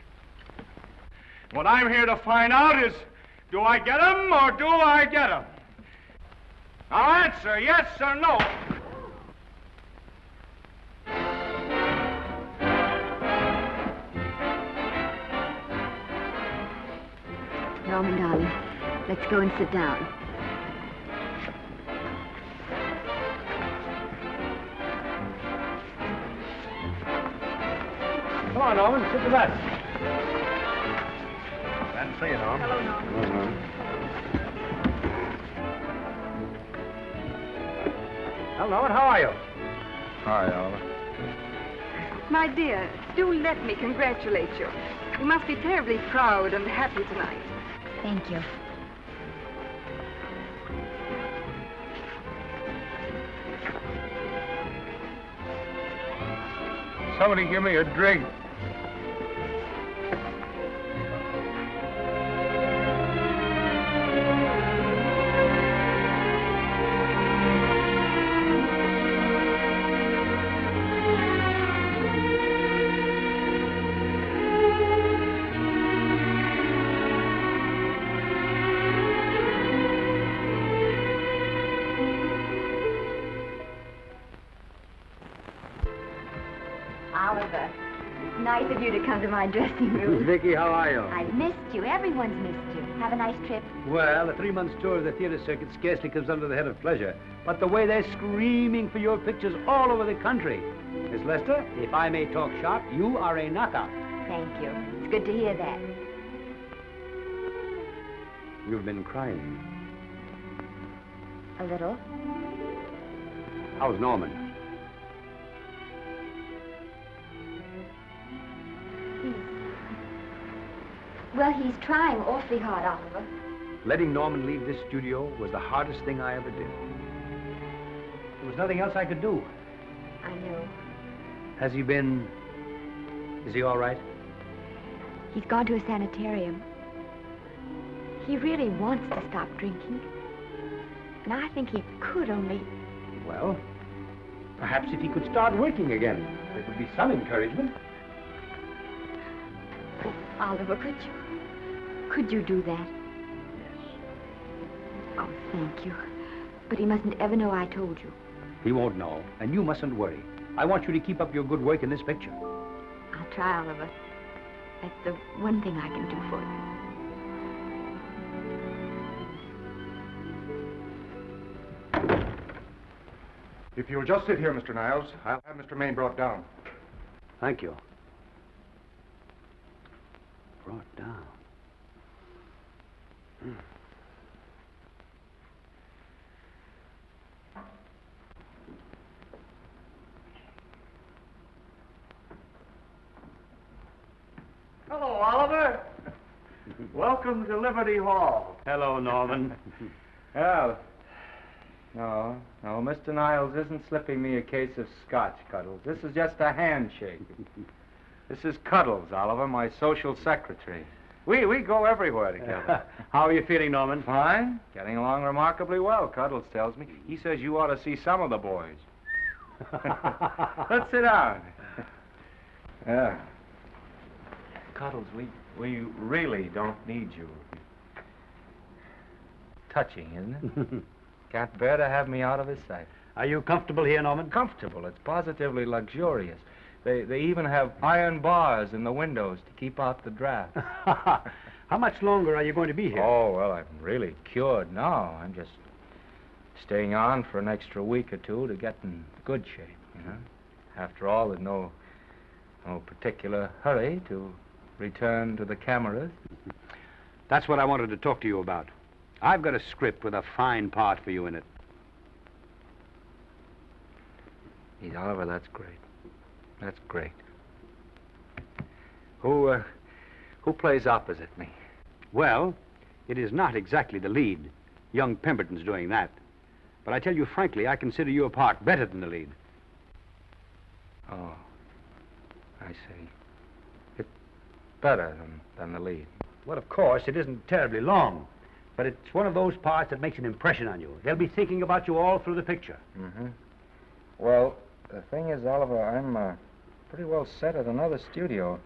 What I'm here to find out is, do I get them or do I get them? Now answer yes or no.
Norman, darling, let's go and sit down.
Come on, Norman, sit to that. Glad to see you, Norman.
Hello, Norman.
Hello, Norman. Well, Norman, how are you?
Hi, Oliver.
My dear, do let me congratulate you. You must be terribly proud and happy tonight.
Thank you.
somebody give me a drink.
Oliver, it's nice of you to come to my dressing room.
Vicky, how are you?
I've missed you. Everyone's missed you. Have a nice trip.
Well, a 3-month tour of the theater circuit scarcely comes under the head of pleasure. But the way they're screaming for your pictures all over the country. Miss Lester, if I may talk shop, you are a knockout.
Thank you. It's good to hear that.
You've been crying.
A little.
How's Norman?
Well, he's trying awfully hard, Oliver.
Letting Norman leave this studio was the hardest thing I ever did. There was nothing else I could do.
I know.
Has he been... Is he all right?
He's gone to a sanitarium. He really wants to stop drinking. And I think he could only...
Well, perhaps if he could start working again, there would be some encouragement.
Oh, Oliver, could you do that?
Yes.
Oh, thank you. But he mustn't ever know I told you.
He won't know, and you mustn't worry. I want you to keep up your good work in this picture.
I'll try, Oliver. That's the one thing I can do for you.
If you'll just sit here, Mr. Niles, I'll have Mr. Maine brought down.
Thank you. Brought down.
Hello, Oliver. Welcome to Liberty Hall.
Hello, Norman.
Well, no, Mr. Niles isn't slipping me a case of scotch, Cuddles. This is just a handshake. This is Cuddles, Oliver, my social secretary. We go everywhere together.
How are you feeling, Norman?
Fine. Getting along remarkably well, Cuddles tells me. He says you ought to see some of the boys. Let's sit down. Yeah. Cuddles, we really don't need you. Touching, isn't it? Can't bear to have me out of his sight.
Are you comfortable here, Norman?
Comfortable. It's positively luxurious. They even have iron bars in the windows to keep out the draft.
How much longer are you going to be here?
Oh, well, I'm really cured now. I'm just staying on for an extra week or two to get in good shape, you know. After all, there's no particular hurry to return to the cameras.
That's what I wanted to talk to you about. I've got a script with a fine part for you in it.
Gee, Oliver, that's great. That's great. Who plays opposite me?
Well, it is not exactly the lead. Young Pemberton's doing that. But I tell you frankly, I consider your part better than the lead.
Oh, I see. It's better than the lead.
Well, of course, it isn't terribly long. But it's one of those parts that makes an impression on you. They'll be thinking about you all through the picture.
Mm-hmm. Well, the thing is, Oliver, I'm pretty well set at another studio.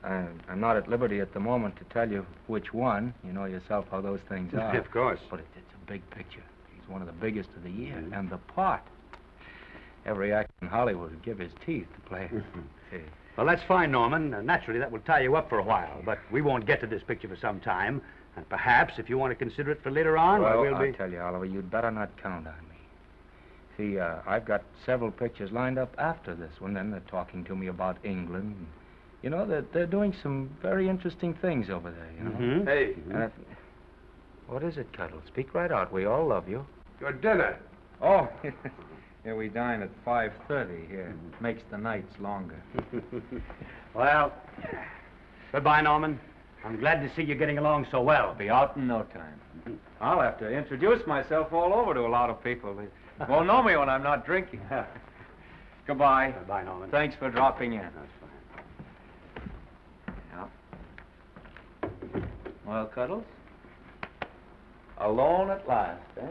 I'm not at liberty at the moment to tell you which one. You know yourself how those things are.
Of course.
But it's a big picture. It's one of the biggest of the year. Mm-hmm. And the part. Every actor in Hollywood would give his teeth to play it. See.
Well, that's fine, Norman. Naturally, that will tie you up for a while. But we won't get to this picture for some time. And perhaps, if you want to consider it for later on,
well,
we'll be...
I'll tell you, Oliver, you'd better not count on me. See, I've got several pictures lined up after this one. Then they're talking to me about England. You know, they're doing some very interesting things over there, you know.
Mm-hmm.
Hey.
What is it, Cuddle? Speak right out. We all love you.
Your dinner.
Oh, yeah, we dine at 5:30 here. Makes the nights longer.
Well, goodbye, Norman. I'm glad to see you getting along so well.
Be out in no time. I'll have to introduce myself all over to a lot of people. They won't know me when I'm not drinking. Goodbye.
Bye, Norman.
Thanks for dropping in.
That's fine.
Yeah. Well, Cuddles? Alone at last, eh?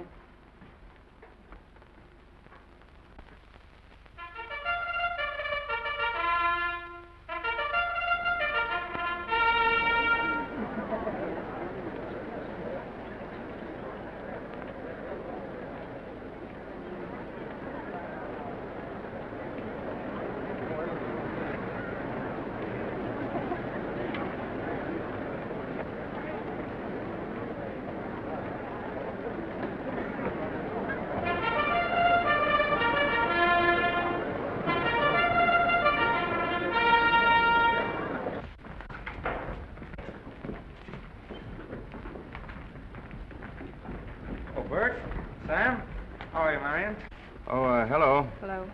Hello.
Hello.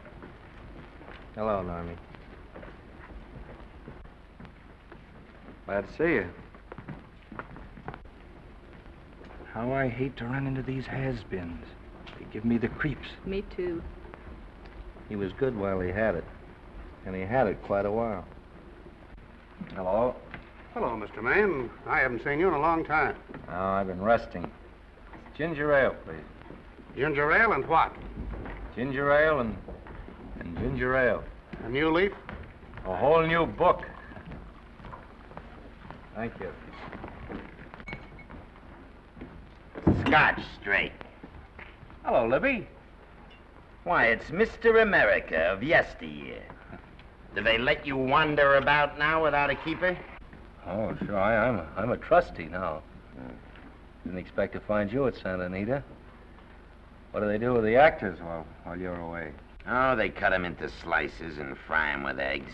Hello, Normie.
Glad to see you. How I hate to run into these has-beens. They give me the creeps.
Me too.
He was good while he had it. And he had it quite a while.
Hello.
Hello, Mr. Maine. I haven't seen you in a long time.
Oh, I've been resting. Ginger ale, please.
Ginger ale and what?
Ginger ale and ginger ale.
A new leaf?
A whole new book. Thank you.
Scotch straight. Hello, Libby. Why, it's Mr. America of yesteryear. Do they let you wander about now without a keeper?
Oh, sure. I'm a trustee now. Didn't expect to find you at Santa Anita. What do they do with the actors while you're away?
Oh, they cut them into slices and fry them with eggs.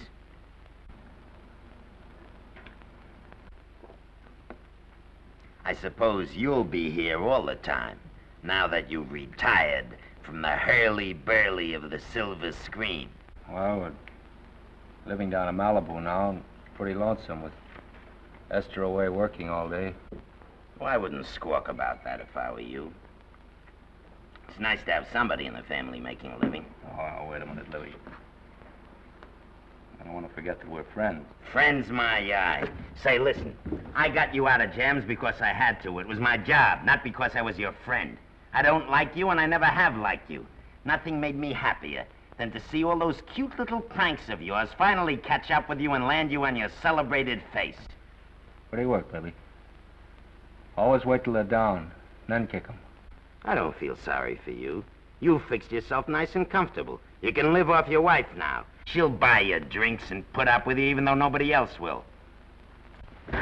I suppose you'll be here all the time, now that you've retired from the hurly-burly of the silver screen.
Well, we're living down in Malibu now, and pretty lonesome with Esther away working all day.
Well, I wouldn't squawk about that if I were you. It's nice to have somebody in the family making a living.
Oh, wait a minute, Louie. I don't want to forget that we're friends.
Friends, my eye. Say, listen, I got you out of jams because I had to. It was my job, not because I was your friend. I don't like you, and I never have liked you. Nothing made me happier than to see all those cute little pranks of yours finally catch up with you and land you on your celebrated face.
Where do you work, baby? Always wait till they're down, then kick 'em.
I don't feel sorry for you. You've fixed yourself nice and comfortable. You can live off your wife now. She'll buy you drinks and put up with you even though nobody else will.
We're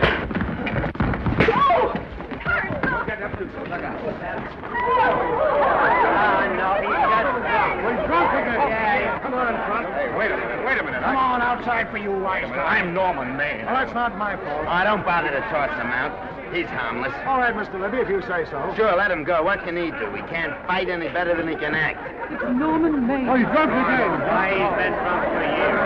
drunk again. Yeah, come on, front.
Hey, wait a minute.
Come on outside for you, wise guy.
I'm Norman Maine.
Well, that's not my fault.
Oh, don't bother to toss him out. He's harmless.
All right, Mr. Libby, if you say so.
Sure, let him go. What can he do? He can't fight any better than he can act.
It's Norman Maine.
Oh, he's drunk again.
Why, he's been drunk for years.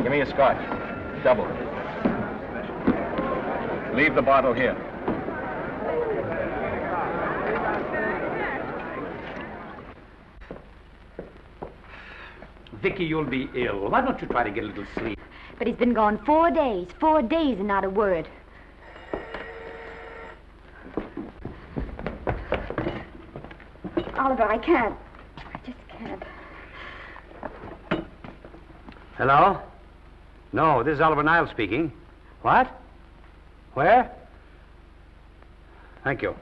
Give me a scotch. Double. Leave the bottle here.
Vicky, you'll be ill. Why don't you try to get a little sleep?
But he's been gone 4 days. 4 days and not a word. Oliver, I can't. I just can't.
Hello? No, this is Oliver Niles speaking. What? Where? Thank you.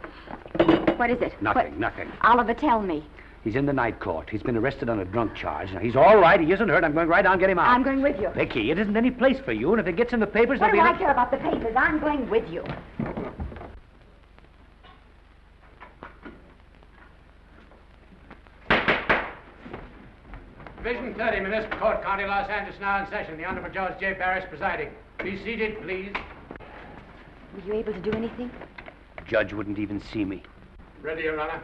What is it?
Nothing, nothing.
Oliver, tell me.
He's in the night court. He's been arrested on a drunk charge. Now, he's all right. He isn't hurt. I'm going right down and get him out.
I'm going with you.
Vicky, it isn't any place for you, and if it gets in the papers,
What do
there'll
I
be...
care about the papers? I'm going with you.
Division 30, Municipal Court, County, Los Angeles, now in session. The Honorable Judge J. Barris presiding. Be seated, please.
Were you able to do anything?
Judge wouldn't even see me.
Ready, Your Honor.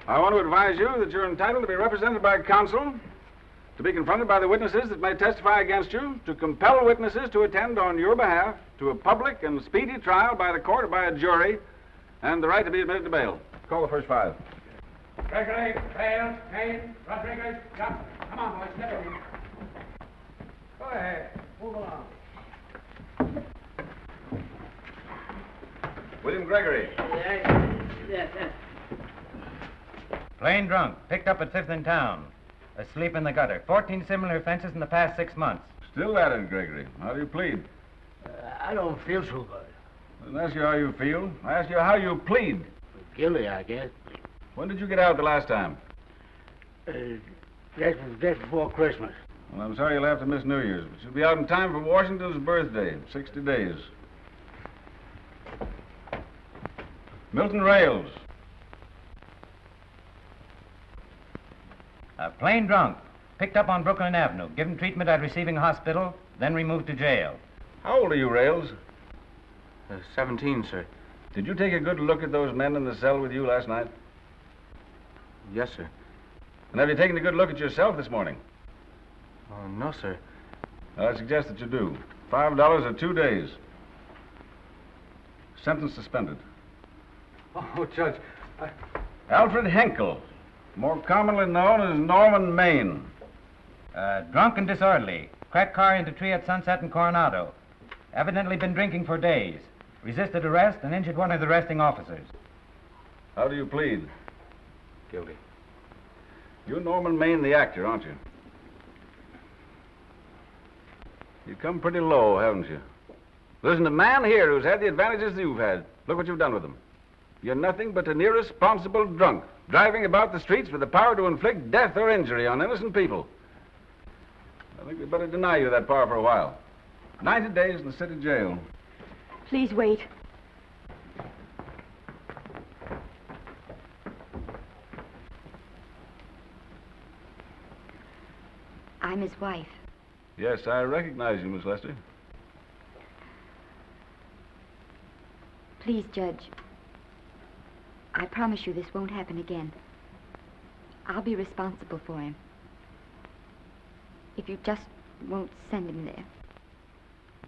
I want to advise you that you're entitled to be represented by counsel, to be confronted by the witnesses that may testify against you, to compel witnesses to attend on your behalf to a public and speedy trial by the court or by a jury, and the right to be admitted to bail. Call the first 5.
Gregory, Bales, Kane, Rodriguez, Johnson. Come on, boys, step in. Go ahead. Move along.
William Gregory.
Yes.
Plain drunk, picked up at 5th in town. Asleep in the gutter. 14 similar offenses in the past 6 months.
Still at it, Gregory. How do you plead?
I don't feel so good.
I didn't ask you how you feel. I asked you how you plead.
Guilty, I guess.
When did you get out the last time?
Just before Christmas.
Well, I'm sorry you'll have to miss New Year's, but you'll be out in time for Washington's birthday, 60 days. Milton Rails.
Plain drunk, picked up on Brooklyn Avenue, given treatment at receiving hospital, then removed to jail.
How old are you, Rails?
17, sir.
Did you take a good look at those men in the cell with you last night?
Yes, sir.
And have you taken a good look at yourself this morning?
No, sir.
I suggest that you do. $5 or 2 days. Sentence suspended.
Oh, Judge,
Alfred Henkel, more commonly known as Norman Maine.
Drunk and disorderly. Cracked car into tree at Sunset and Coronado. Evidently been drinking for days. Resisted arrest and injured one of the arresting officers.
How do you plead?
Guilty.
You're Norman Maine, the actor, aren't you? You've come pretty low, haven't you? There isn't a man here who's had the advantages you've had. Look what you've done with them. You're nothing but an irresponsible drunk, driving about the streets with the power to inflict death or injury on innocent people. I think we'd better deny you that power for a while. 90 days in the city jail.
Please wait. I'm his wife.
Yes, I recognize you, Miss Lester.
Please, Judge. I promise you this won't happen again. I'll be responsible for him. If you just won't send him there.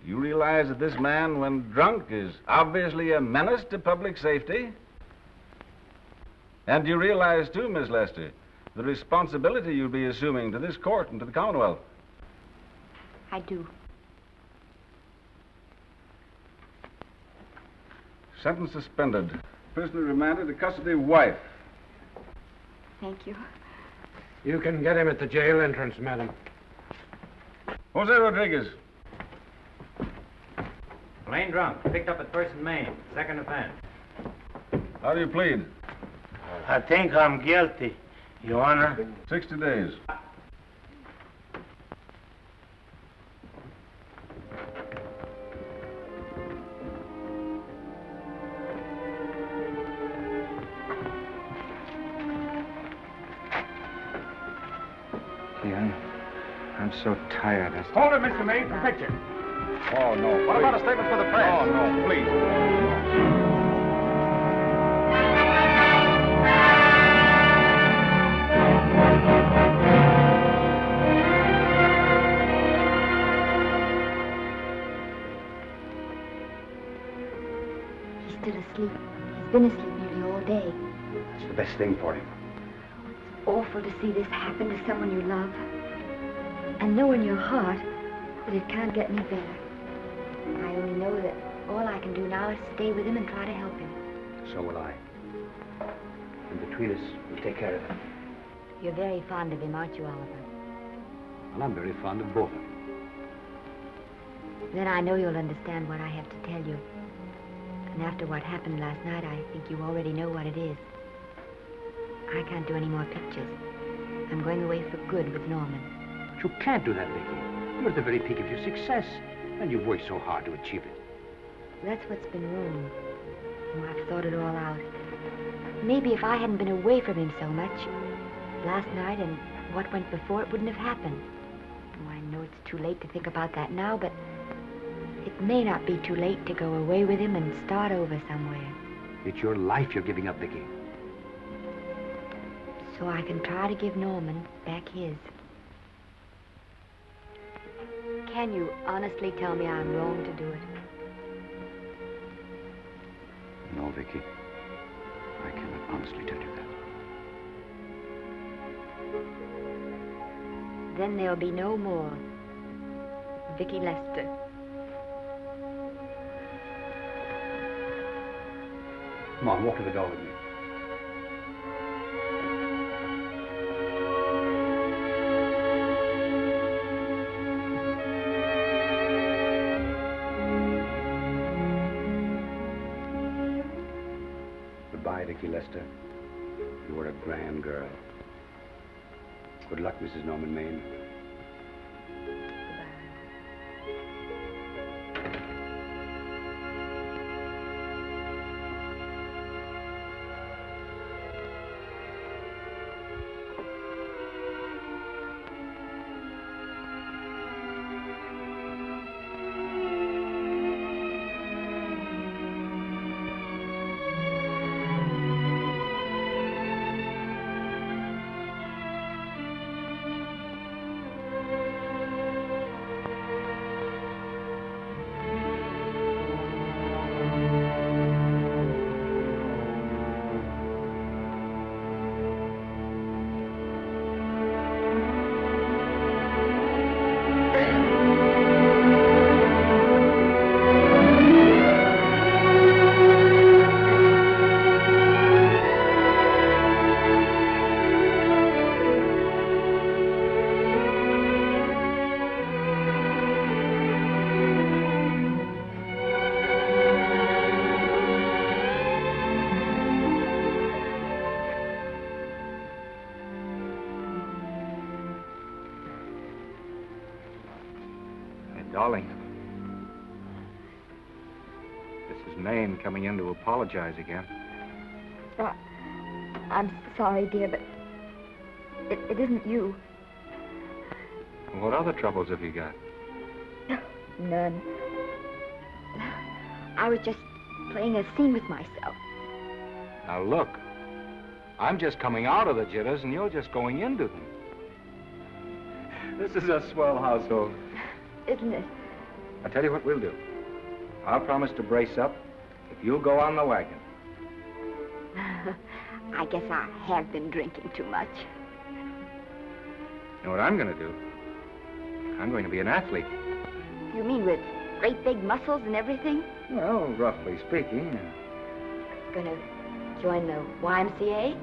You realize that this man, when drunk, is obviously a menace to public safety? And you realize, too, Miss Lester, the responsibility you'll be assuming to this court and to the Commonwealth?
I do.
Sentence suspended. Prisoner remanded to custody of wife.
Thank you.
You can get him at the jail entrance, madam.
Jose Rodriguez.
Plain drunk, picked up at 1st and Main, 2nd offense.
How do you plead?
I think I'm guilty, Your Honor.
60 days.
I'm so tired.
Hold it, Mr. Maine, for picture.
Oh, no.
What about a statement for the press?
Oh, no, please.
He's still asleep. He's been asleep nearly all day.
It's the best thing for him.
It's awful to see this happen to someone you love. And know in your heart that it can't get any better. I only know that all I can do now is stay with him and try to help him.
So will I. And between us, we'll take care of him.
You're very fond of him, aren't you, Oliver?
And I'm very fond of both of them.
Then I know you'll understand what I have to tell you. And after what happened last night, I think you already know what it is. I can't do any more pictures. I'm going away for good with Norman.
But you can't do that, Vicky. You're at the very peak of your success. And you've worked so hard to achieve it.
That's what's been wrong. Oh, I've thought it all out. Maybe if I hadn't been away from him so much, last night and what went before, it wouldn't have happened. Oh, I know it's too late to think about that now, but it may not be too late to go away with him and start over somewhere.
It's your life you're giving up, Vicky.
so I can try to give Norman back his. Can you honestly tell me I'm wrong to do it?
No, Vicky. I cannot honestly tell you that.
Then there'll be no more Vicky Lester.
Come on, walk to the door with me. Goodbye, Vicky Lester. You were a grand girl. Good luck, Mrs. Norman Maine.
Darling, this is Maine coming in to apologize again.
I'm sorry, dear, but it isn't you.
What other troubles have you got?
None. I was just playing a scene with myself.
Now look, I'm just coming out of the jitters and you're just going into them. This is a swell household.
Isn't it?
I'll tell you what we'll do. I'll promise to brace up if you'll go on the wagon.
I guess I have been drinking too much.
You know what I'm going to do? I'm going to be an athlete.
You mean with great big muscles and everything?
Well, roughly speaking.
Gonna join the YMCA?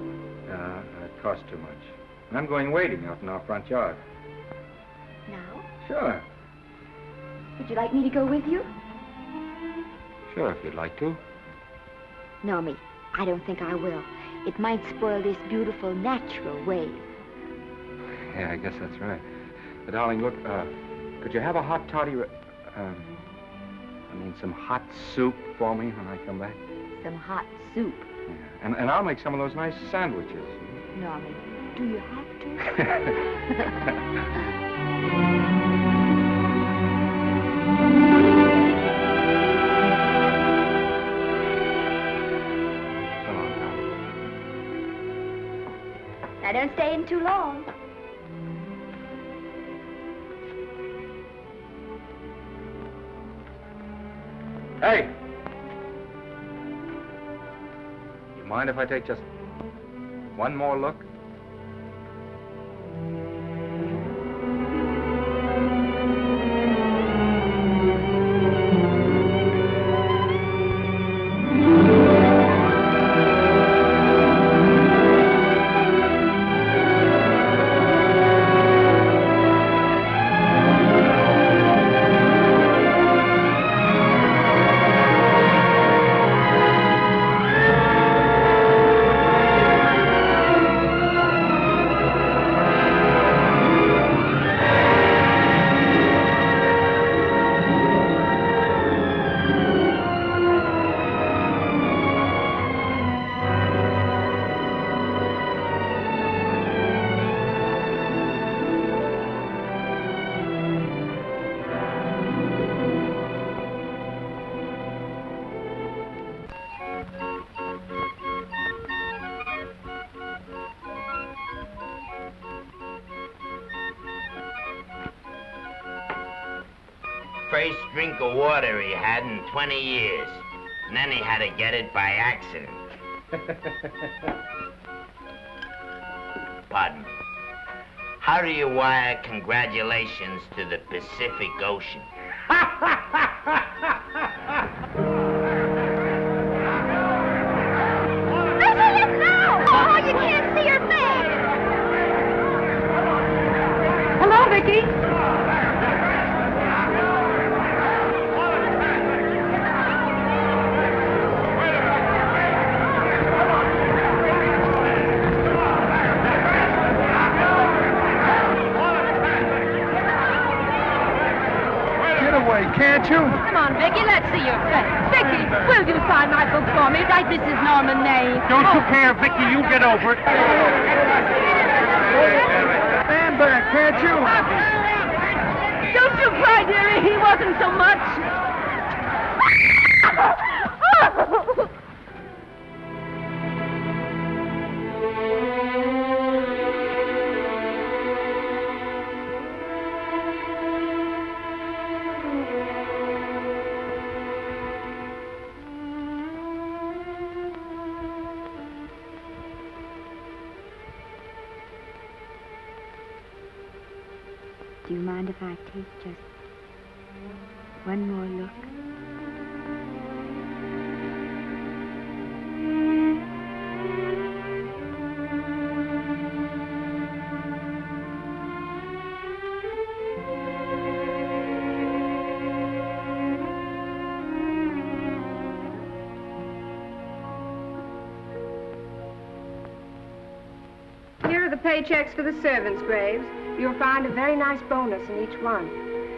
It costs too much. And I'm going wading out in our front yard.
Now?
Sure.
Would you like me to go with you?
Sure, if you'd like to.
No, me. I don't think I will. It might spoil this beautiful, natural wave.
Yeah, I guess that's right. But, darling, look, could you have a hot toddy, some hot soup for me when I come back?
Some hot soup?
Yeah. And I'll make some of those nice sandwiches.
Norman, do you have to? Now, don't stay in too long.
Hey! You mind if I take just one more look?
first drink of water he had in 20 years. And then he had to get it by accident. Pardon me. How do you wire congratulations to the Pacific Ocean?
Oh, you can't see her face!
Hello, Vicky.
Can't you?
Come on, Vicky, let's see your face. Vicky, will you sign my book for me? Write Mrs. Norman May.
Don't you care, Vicky? You get over it.
Stand back, can't you?
Don't you cry, dearie. He wasn't so much.
Do you mind if I take just one more look?
Here are the paychecks for the servants' graves. You'll find a very nice bonus in each one.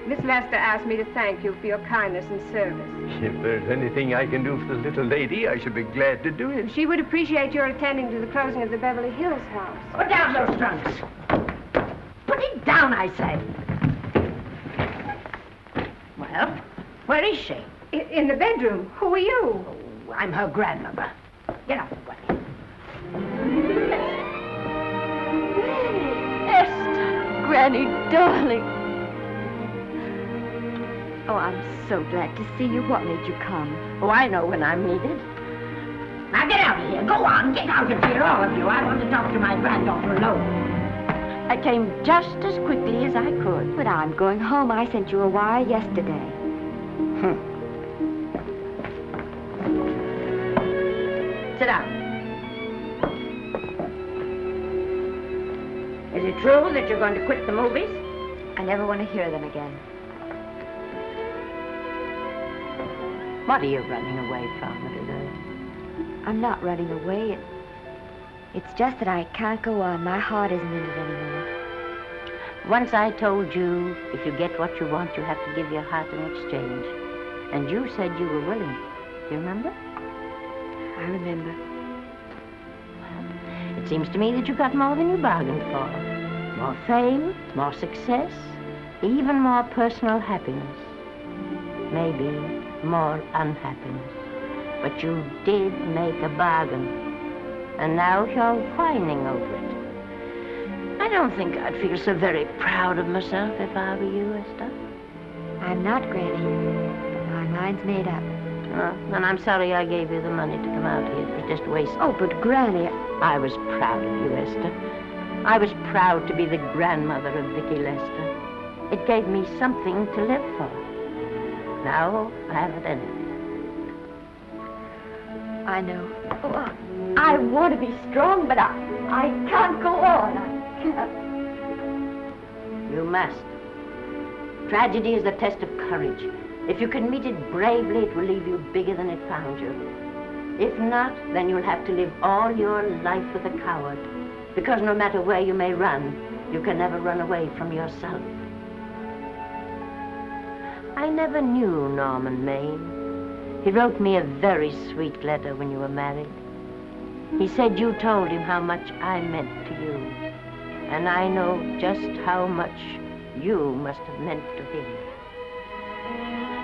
Miss Lester asked me to thank you for your kindness and service.
If there's anything I can do for the little lady, I should be glad to do it.
She would appreciate your attending to the closing of the Beverly Hills house.
Put down those trunks. Put it down, I say. Well, where is she?
In the bedroom. Who are you?
Oh, I'm her grandmother. Get out of the way.
Granny, darling. Oh, I'm so glad to see you. What made you come?
Oh, I know when I'm needed. Now get out of here. Go on, get out of here, all of you. I want to talk to my granddaughter alone.
I came just as quickly as I could. But I'm going home. I sent you a wire yesterday.
Sit down. Is it true that you're going to quit the movies?
I never want to hear them again.
What are you running away from, little girl?
I'm not running away. It's just that I can't go on. My heart isn't in it anymore.
Once I told you, if you get what you want, you have to give your heart in exchange. And you said you were willing. Do you remember?
I remember.
It seems to me that you got more than you bargained for. More fame, more success, even more personal happiness. Maybe more unhappiness. But you did make a bargain. And now you're whining over it. I don't think I'd feel so very proud of myself if I were you, Esther.
I'm not, Granny. My mind's made up.
Oh, and I'm sorry I gave you the money to come out here. It was just waste.
Oh, but Granny...
I was proud of you, Esther. I was proud to be the grandmother of Vicky Lester. It gave me something to live for. Now I haven't anything.
I know. Oh, I want to be strong, but I can't go on. I can't.
You must. Tragedy is the test of courage. If you can meet it bravely, it will leave you bigger than it found you. If not, then you'll have to live all your life with a coward. Because no matter where you may run, you can never run away from yourself. I never knew Norman Maine. He wrote me a very sweet letter when you were married. He said you told him how much I meant to you. And I know just how much you must have meant to him.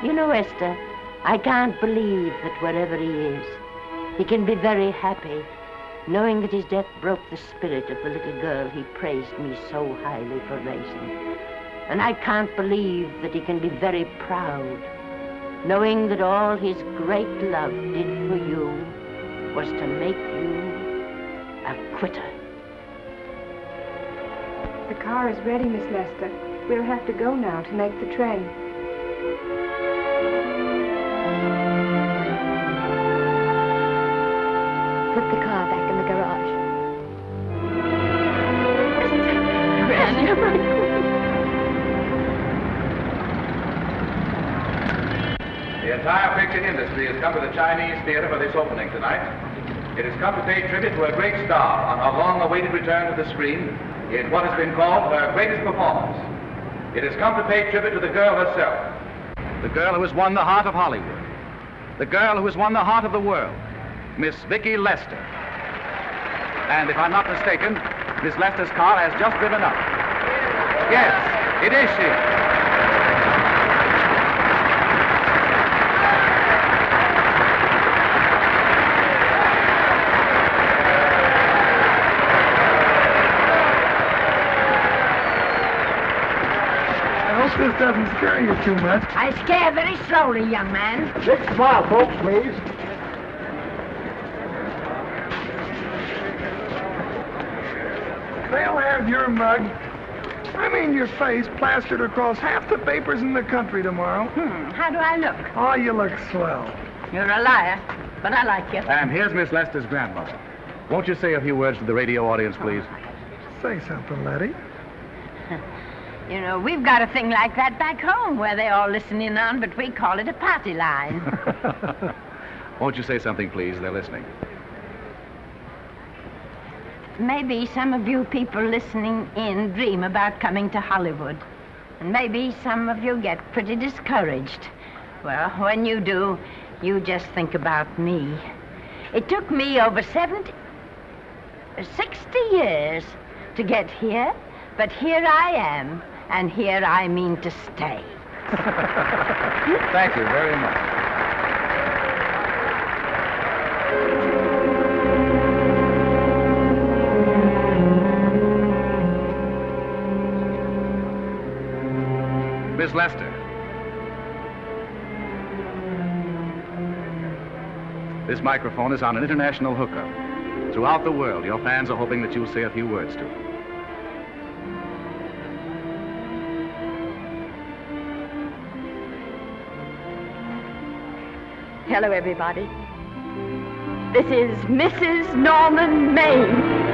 You know, Esther, I can't believe that wherever he is, he can be very happy, knowing that his death broke the spirit of the little girl he praised me so highly for raising. And I can't believe that he can be very proud, knowing that all his great love did for you was to make you a quitter.
The car is ready, Miss Lester. We'll have to go now to make the train.
Put the car back in the garage.
The entire picture industry has come to the Chinese theater for this opening tonight. It has come to pay tribute to a great star on her long-awaited return to the screen in what has been called her greatest performance. It has come to pay tribute to the girl herself. The girl who has won the heart of Hollywood. The girl who has won the heart of the world. Miss Vicki Lester. And if I'm not mistaken, Miss Lester's car has just driven up. Yes, it is she.
This doesn't scare you too much.
I scare very slowly, young man.
Big smile, folks, please.
They'll have your mug, I mean your face, plastered across half the papers in the country tomorrow.
How do I look?
Oh, you look swell.
You're a liar, but I like you.
And here's Miss Lester's grandmother. Won't you say a few words to the radio audience, please?
Say something, Letty.
You know, we've got a thing like that back home where they all listen in on, but we call it a party line.
Won't you say something, please? They're listening.
Maybe some of you people listening in dream about coming to Hollywood. And maybe some of you get pretty discouraged. Well, when you do, you just think about me. It took me over 60 years to get here, but here I am. And here I mean to stay.
Thank you very much. Miss Lester. This microphone is on an international hookup. Throughout the world, your fans are hoping that you'll say a few words to them.
Hello, everybody. This is Mrs. Norman Maine.